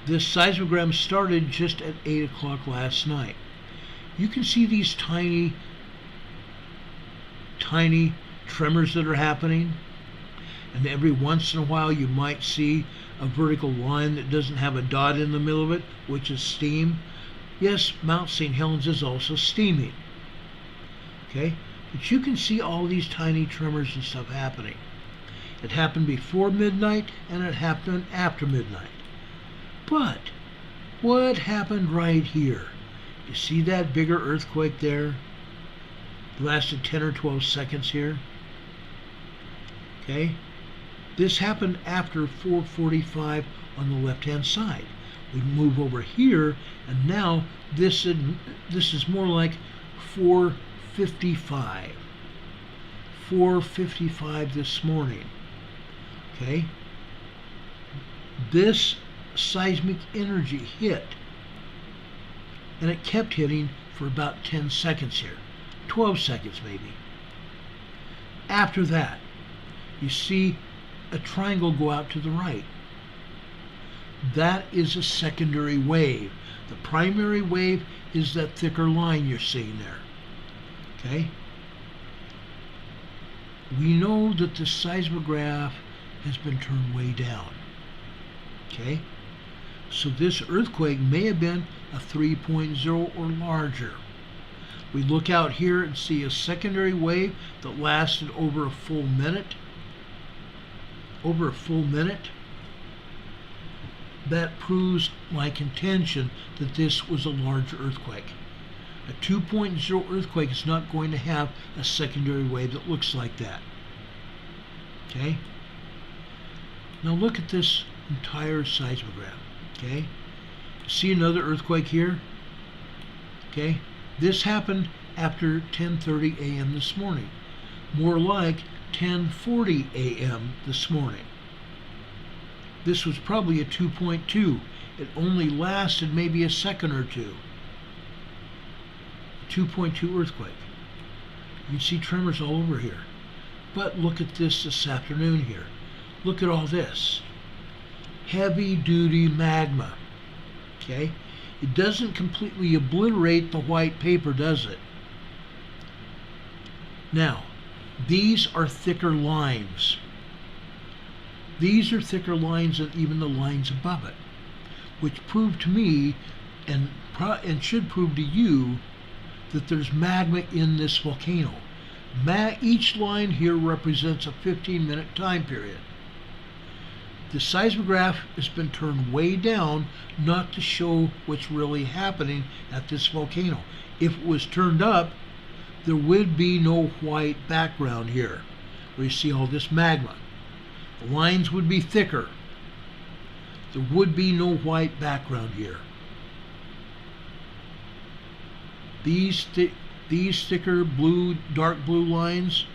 this seismogram started just at 8 o'clock last night. You can see these tiny tremors that are happening, and every once in a while you might see a vertical line that doesn't have a dot in the middle of it, which is steam. Yes, Mount St. Helens is also steaming. Okay, but you can see all these tiny tremors and stuff happening. It happened before midnight and it happened after midnight. But what happened right here? You see that bigger earthquake there? It lasted 10 or 12 seconds here. Okay? This happened after 4:45 on the left-hand side. We move over here, and now this is more like 4:55. 4:55 this morning. Okay? This seismic energy hit, and it kept hitting for about 10 seconds here, 12 seconds maybe. After that, you see a triangle go out to the right. That is a secondary wave. The primary wave is that thicker line you're seeing there. Okay? We know that the seismograph has been turned way down. Okay? So this earthquake may have been a 3.0 or larger. We look out here and see a secondary wave that lasted over a full minute. Over a full minute. That proves my contention that this was a large earthquake. A 2.0 earthquake is not going to have a secondary wave that looks like that. Okay? Now look at this entire seismograph. Okay? See another earthquake here? Okay? This happened after 10:30 a.m. this morning. More like 10:40 a.m. this morning. This was probably a 2.2. It only lasted maybe a second or two. 2.2 earthquake. You can see tremors all over here. But look at this afternoon here. Look at all this. Heavy duty magma. Okay? It doesn't completely obliterate the white paper, does it? Now, these are thicker lines. These are thicker lines than even the lines above it, which prove to me, and should prove to you, that there's magma in this volcano. Each line here represents a 15-minute time period. The seismograph has been turned way down not to show what's really happening at this volcano. If it was turned up, there would be no white background here where you see all this magma. The lines would be thicker. There would be no white background here. These thicker blue, dark blue lines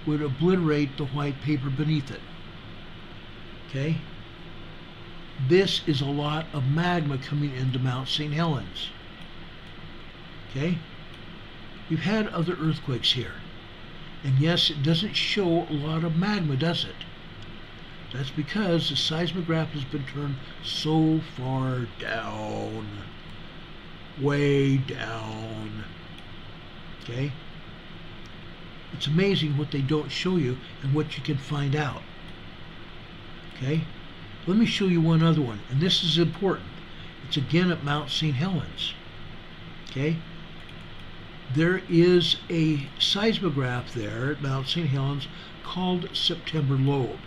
would obliterate the white paper beneath it. Okay? This is a lot of magma coming into Mount St. Helens. Okay? We've had other earthquakes here. And yes, it doesn't show a lot of magma, does it? That's because the seismograph has been turned so far down. Way down. Okay? It's amazing what they don't show you and what you can find out. Okay? Let me show you one other one, and this is important. It's again at Mount St. Helens. Okay? There is a seismograph there at Mount St. Helens called September Lobe.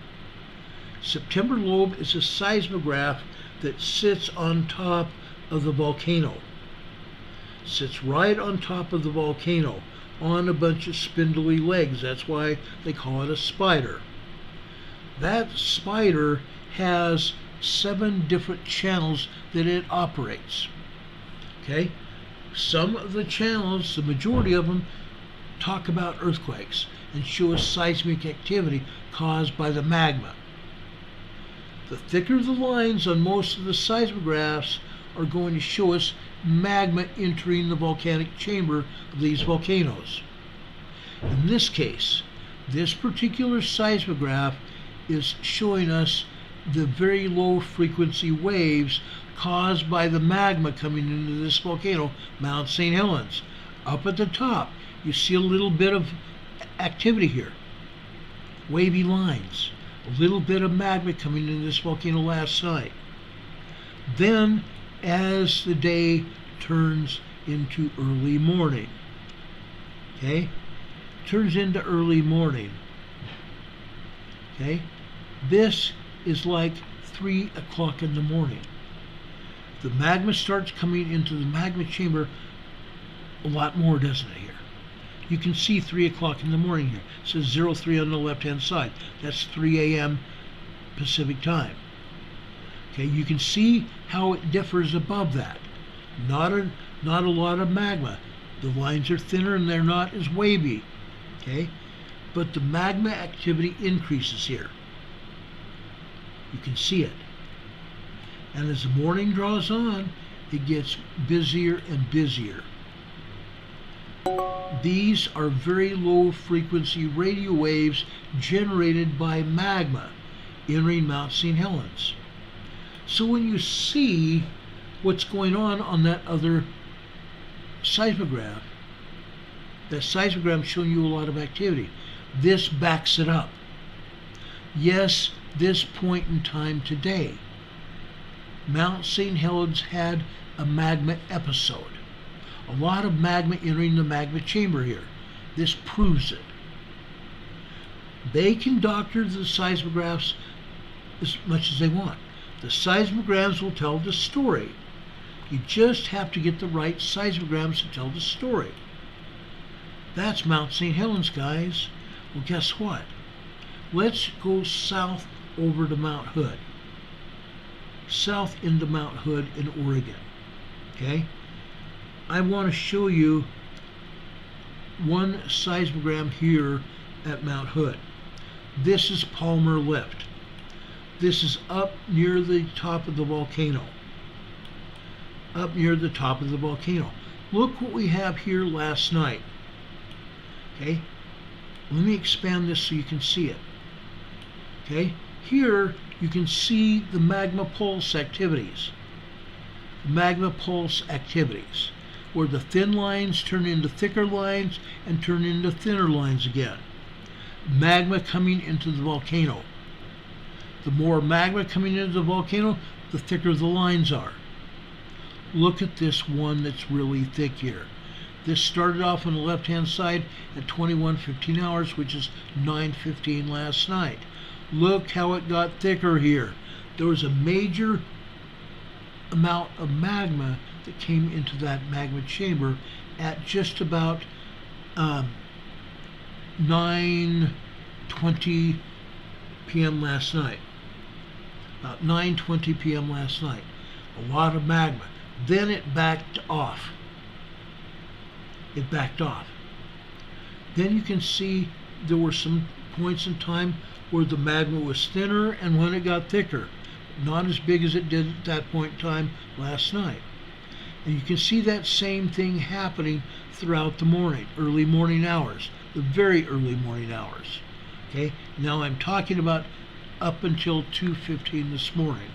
September Lobe is a seismograph that sits on top of the volcano. Sits right on top of the volcano on a bunch of spindly legs. That's why they call it a spider. That spider has 7 different channels that it operates. Okay? Some of the channels, the majority of them, talk about earthquakes and show us seismic activity caused by the magma. The thicker the lines on most of the seismographs are going to show us magma entering the volcanic chamber of these volcanoes. In this case, this particular seismograph is showing us the very low frequency waves caused by the magma coming into this volcano, Mount St. Helens. Up at the top, you see a little bit of activity here. Wavy lines. A little bit of magma coming into this volcano last night. Then, as the day turns into early morning, okay, turns into early morning, okay, this is like 3 o'clock in the morning. The magma starts coming into the magma chamber a lot more, doesn't it, here? You can see 3 o'clock in the morning here. It says 03 on the left-hand side. That's 3 a.m. Pacific time. Okay, you can see how it differs above that. Not a lot of magma. The lines are thinner and they're not as wavy. Okay, but the magma activity increases here. You can see it. And as the morning draws on, it gets busier and busier. These are very low frequency radio waves generated by magma entering Mount St. Helens. So when you see what's going on that other seismograph, that seismograph is showing you a lot of activity. This backs it up. Yes, this point in time today, Mount St. Helens had a magma episode. A lot of magma entering the magma chamber here. This proves it. They can doctor the seismographs as much as they want. The seismographs will tell the story. You just have to get the right seismographs to tell the story. That's Mount St. Helens, guys. Well, guess what? Let's go south over to Mount Hood. South into Mount Hood in Oregon. Okay? I want to show you one seismogram here at Mount Hood. This is Palmer Lift. This is up near the top of the volcano. Up near the top of the volcano. Look what we have here last night. Okay? Let me expand this so you can see it. Okay? Here you can see the magma pulse activities. Magma pulse activities, where the thin lines turn into thicker lines and turn into thinner lines again. Magma coming into the volcano. The more magma coming into the volcano, the thicker the lines are. Look at this one that's really thick here. This started off on the left-hand side at 21:15 hours, which is 9:15 last night. Look how it got thicker here. There was a major amount of magma that came into that magma chamber at just about 9:20 p.m. last night. About 9:20 p.m. last night. A lot of magma. Then it backed off. It backed off. Then you can see there were some points in time where the magma was thinner and when it got thicker. Not as big as it did at that point in time last night. And you can see that same thing happening throughout the morning, early morning hours, the very early morning hours. Okay, now I'm talking about up until 2:15 this morning.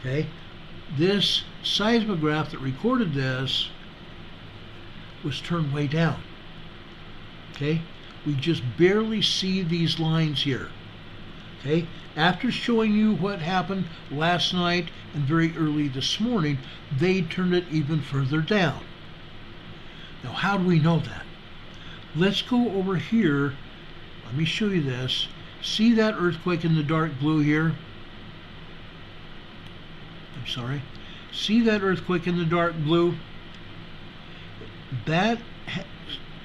Okay, this seismograph that recorded this was turned way down. Okay, we just barely see these lines here. Okay, after showing you what happened last night and very early this morning, they turned it even further down. Now, how do we know that? Let's go over here. Let me show you this. See that earthquake in the dark blue here? I'm sorry. See that earthquake in the dark blue? That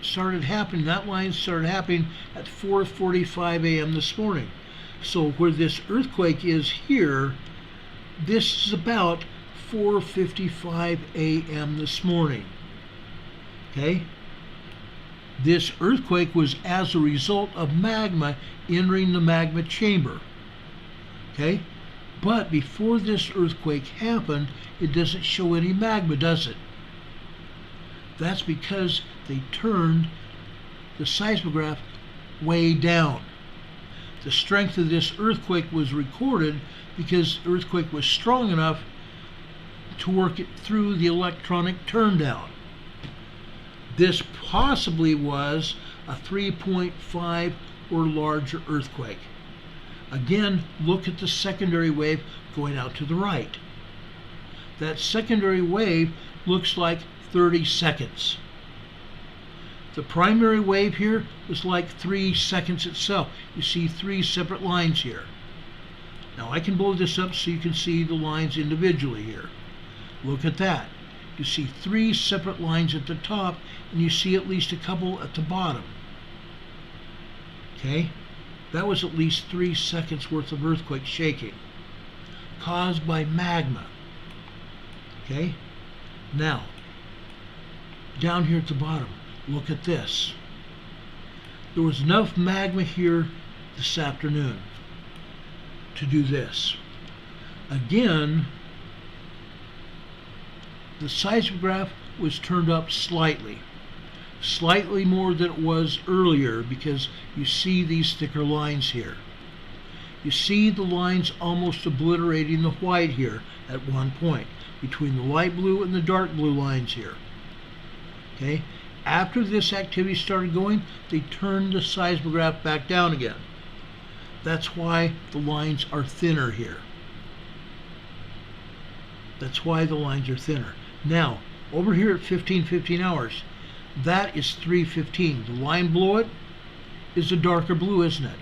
started happening, that line started happening at 4:45 a.m. this morning. So where this earthquake is here, this is about 4:55 a.m. this morning. Okay? This earthquake was as a result of magma entering the magma chamber. Okay? But before this earthquake happened, it doesn't show any magma, does it? That's because they turned the seismograph way down. The strength of this earthquake was recorded because the earthquake was strong enough to work it through the electronic turndown. This possibly was a 3.5 or larger earthquake. Again, look at the secondary wave going out to the right. That secondary wave looks like 30 seconds. The primary wave here was like 3 seconds itself. You see 3 separate lines here. Now I can blow this up so you can see the lines individually here. Look at that. You see 3 separate lines at the top and you see at least a couple at the bottom. Okay? That was at least 3 seconds worth of earthquake shaking caused by magma. Okay? Now, down here at the bottom, look at this. There was enough magma here this afternoon to do this. Again, the seismograph was turned up slightly more than it was earlier, because you see these thicker lines here. You see the lines almost obliterating the white here at one point, between the light blue and the dark blue lines here. Okay? After this activity started going, they turned the seismograph back down again. That's why the lines are thinner here. That's why the lines are thinner. Now, over here at 15 hours, that is 3:15. The line below it is a darker blue, isn't it?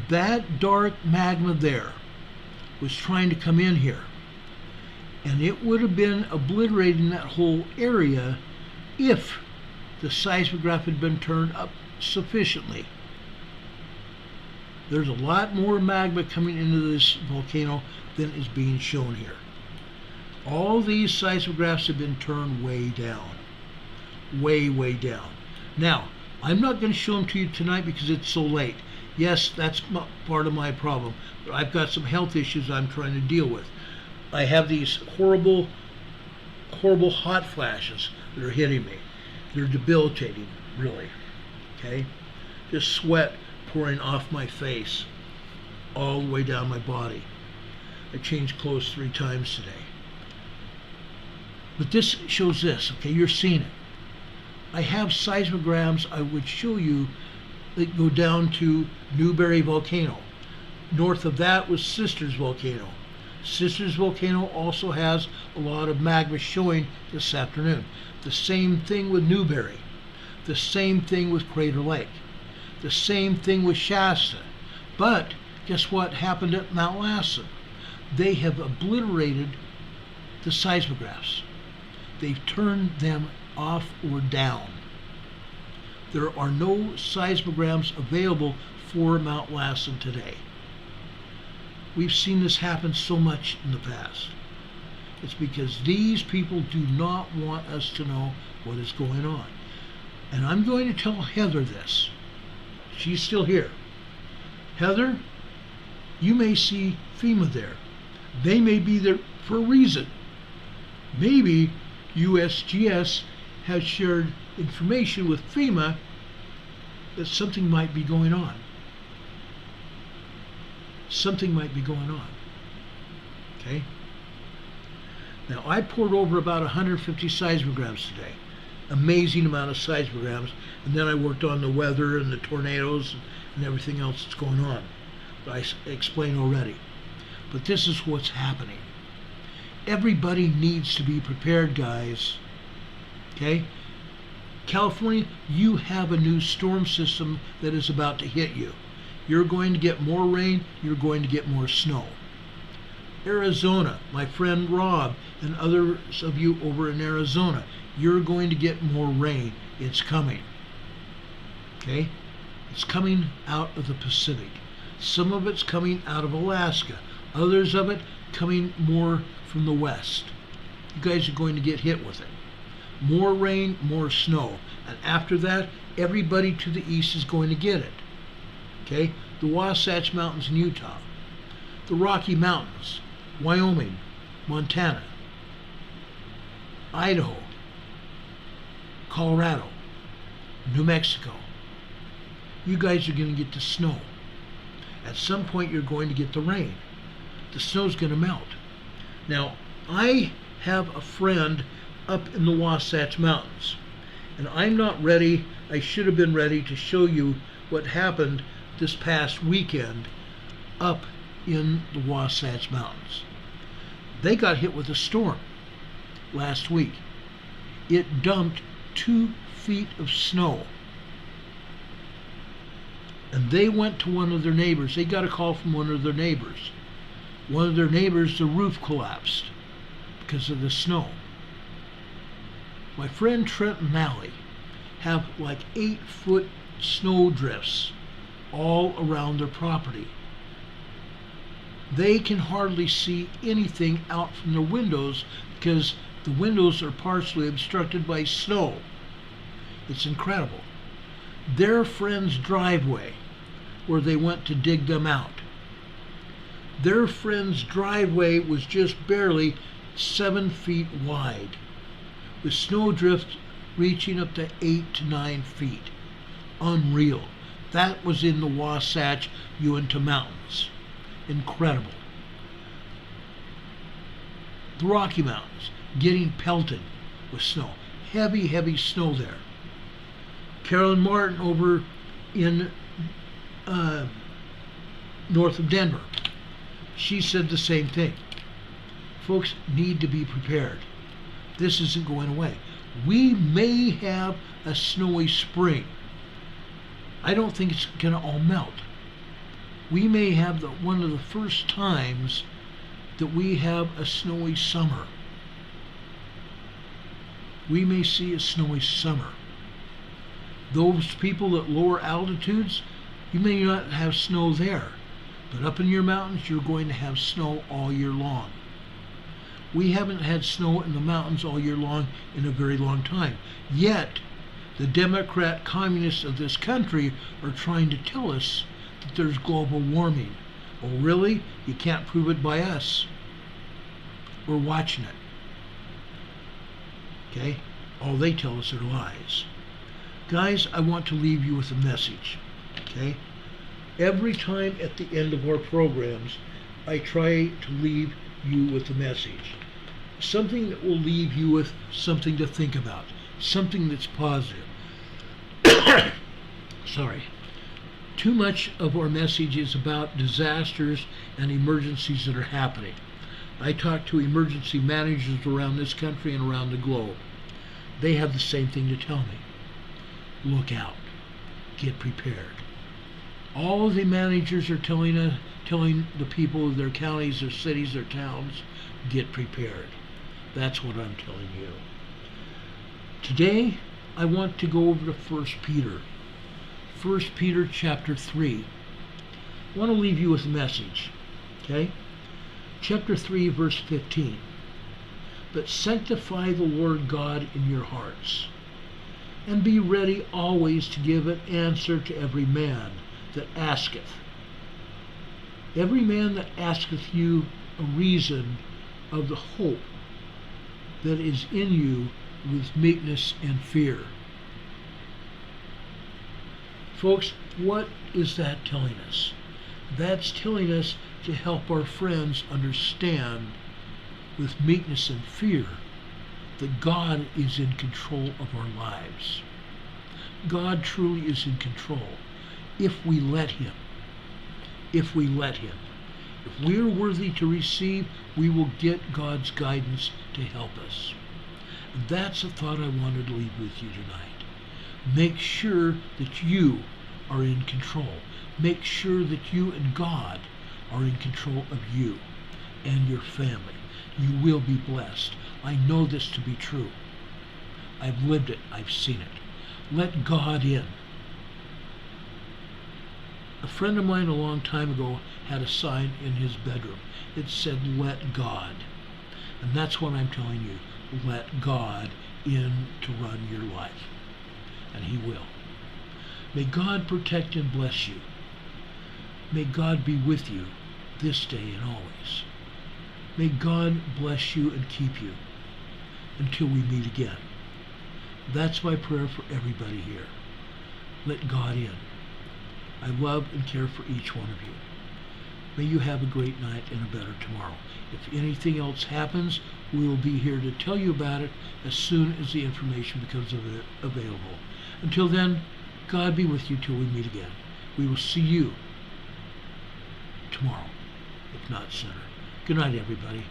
That dark magma there was trying to come in here, and it would have been obliterating that whole area if the seismograph had been turned up sufficiently. There's a lot more magma coming into this volcano than is being shown here. All these seismographs have been turned way down. Way down. Now, I'm not going to show them to you tonight because it's so late. Yes, that's part of my problem, but I've got some health issues I'm trying to deal with. I have these horrible hot flashes that are hitting me. They're debilitating, really. Okay? Just sweat pouring off my face all the way down my body. I changed clothes 3 times today. But this shows this, okay? You're seeing it. I have seismograms I would show you that go down to Newberry Volcano. North of that was Sisters Volcano. Sisters Volcano also has a lot of magma showing this afternoon. The same thing with Newberry. The same thing with Crater Lake. The same thing with Shasta. But guess what happened at Mount Lassen? They have obliterated the seismographs. They've turned them off or down. There are no seismograms available for Mount Lassen today. We've seen this happen so much in the past. It's because these people do not want us to know what is going on. And I'm going to tell Heather this. She's still here. Heather, you may see FEMA there. They may be there for a reason. Maybe USGS has shared information with FEMA that something might be going on. Something might be going on. Okay? Now, I poured over about 150 seismograms today. Amazing amount of seismograms. And then I worked on the weather and the tornadoes and everything else that's going on. But I explained already. But this is what's happening. Everybody needs to be prepared, guys. Okay? California, you have a new storm system that is about to hit you. You're going to get more rain, you're going to get more snow. Arizona, my friend Rob and others of you over in Arizona, you're going to get more rain. It's coming. Okay? It's coming out of the Pacific. Some of it's coming out of Alaska. Others of it coming more from the west. You guys are going to get hit with it. More rain, more snow. And after that, everybody to the east is going to get it. Okay? The Wasatch Mountains in Utah. The Rocky Mountains, Wyoming, Montana, Idaho, Colorado, New Mexico. You guys are going to get the snow. At some point, you're going to get the rain. The snow's going to melt. Now, I have a friend up in the Wasatch Mountains, and I'm not ready. I should have been ready to show you what happened this past weekend up in the Wasatch Mountains. They got hit with a storm last week. It dumped 2 feet of snow. And they went to one of their neighbors. They got a call from one of their neighbors. One of their neighbors, the roof collapsed because of the snow. My friend Trent and Malley have like 8-foot snow drifts all around their property. They can hardly see anything out from their windows because the windows are partially obstructed by snow. It's incredible. Their friend's driveway, where they went to dig them out, Their friend's driveway was just barely 7 feet wide, with snowdrift reaching up to 8 to 9 feet. Unreal. That was in the Wasatch Uinta Mountains. Incredible. The Rocky Mountains getting pelted with snow. Heavy, heavy snow there. Carolyn Martin over in north of Denver. She said the same thing. Folks need to be prepared. This isn't going away. We may have a snowy spring. I don't think it's going to all melt. We may have one of the first times that we have a snowy summer. We may see a snowy summer. Those people at lower altitudes, you may not have snow there, but up in your mountains, you're going to have snow all year long. We haven't had snow in the mountains all year long in a very long time. Yet, the Democrat communists of this country are trying to tell us that there's global warming. Oh, really? You can't prove it by us. We're watching it. Okay? All they tell us are lies. Guys, I want to leave you with a message. Okay? Every time at the end of our programs, I try to leave you with a message. Something that will leave you with something to think about. Something that's positive. Sorry. Too much of our message is about disasters and emergencies that are happening. I talk to emergency managers around this country and around the globe. They have the same thing to tell me. Look out. Get prepared. All of the managers are telling the people of their counties, their cities, their towns, get prepared. That's what I'm telling you. Today, I want to go over to 1 Peter. 1 Peter chapter 3. I want to leave you with a message. Okay? Chapter 3, verse 15. But sanctify the Lord God in your hearts, and be ready always to give an answer to every man that asketh. Every man that asketh you a reason of the hope that is in you with meekness and fear. Folks, what is that telling us? That's telling us to help our friends understand with meekness and fear that God is in control of our lives. God truly is in control if we let Him. If we let Him. If we are worthy to receive, we will get God's guidance to help us. And that's a thought I wanted to leave with you tonight. Make sure that you are in control. Make sure that you and God are in control of you and your family. You will be blessed. I know this to be true. I've lived it. I've seen it. Let God in. A friend of mine a long time ago had a sign in his bedroom. It said, "Let God." And that's what I'm telling you. Let God in to run your life. And He will. May God protect and bless you. May God be with you this day and always. May God bless you and keep you until we meet again. That's my prayer for everybody here. Let God in. I love and care for each one of you. May you have a great night and a better tomorrow. If anything else happens, we will be here to tell you about it as soon as the information becomes available. Until then, God be with you till we meet again. We will see you tomorrow, if not sooner. Good night, everybody.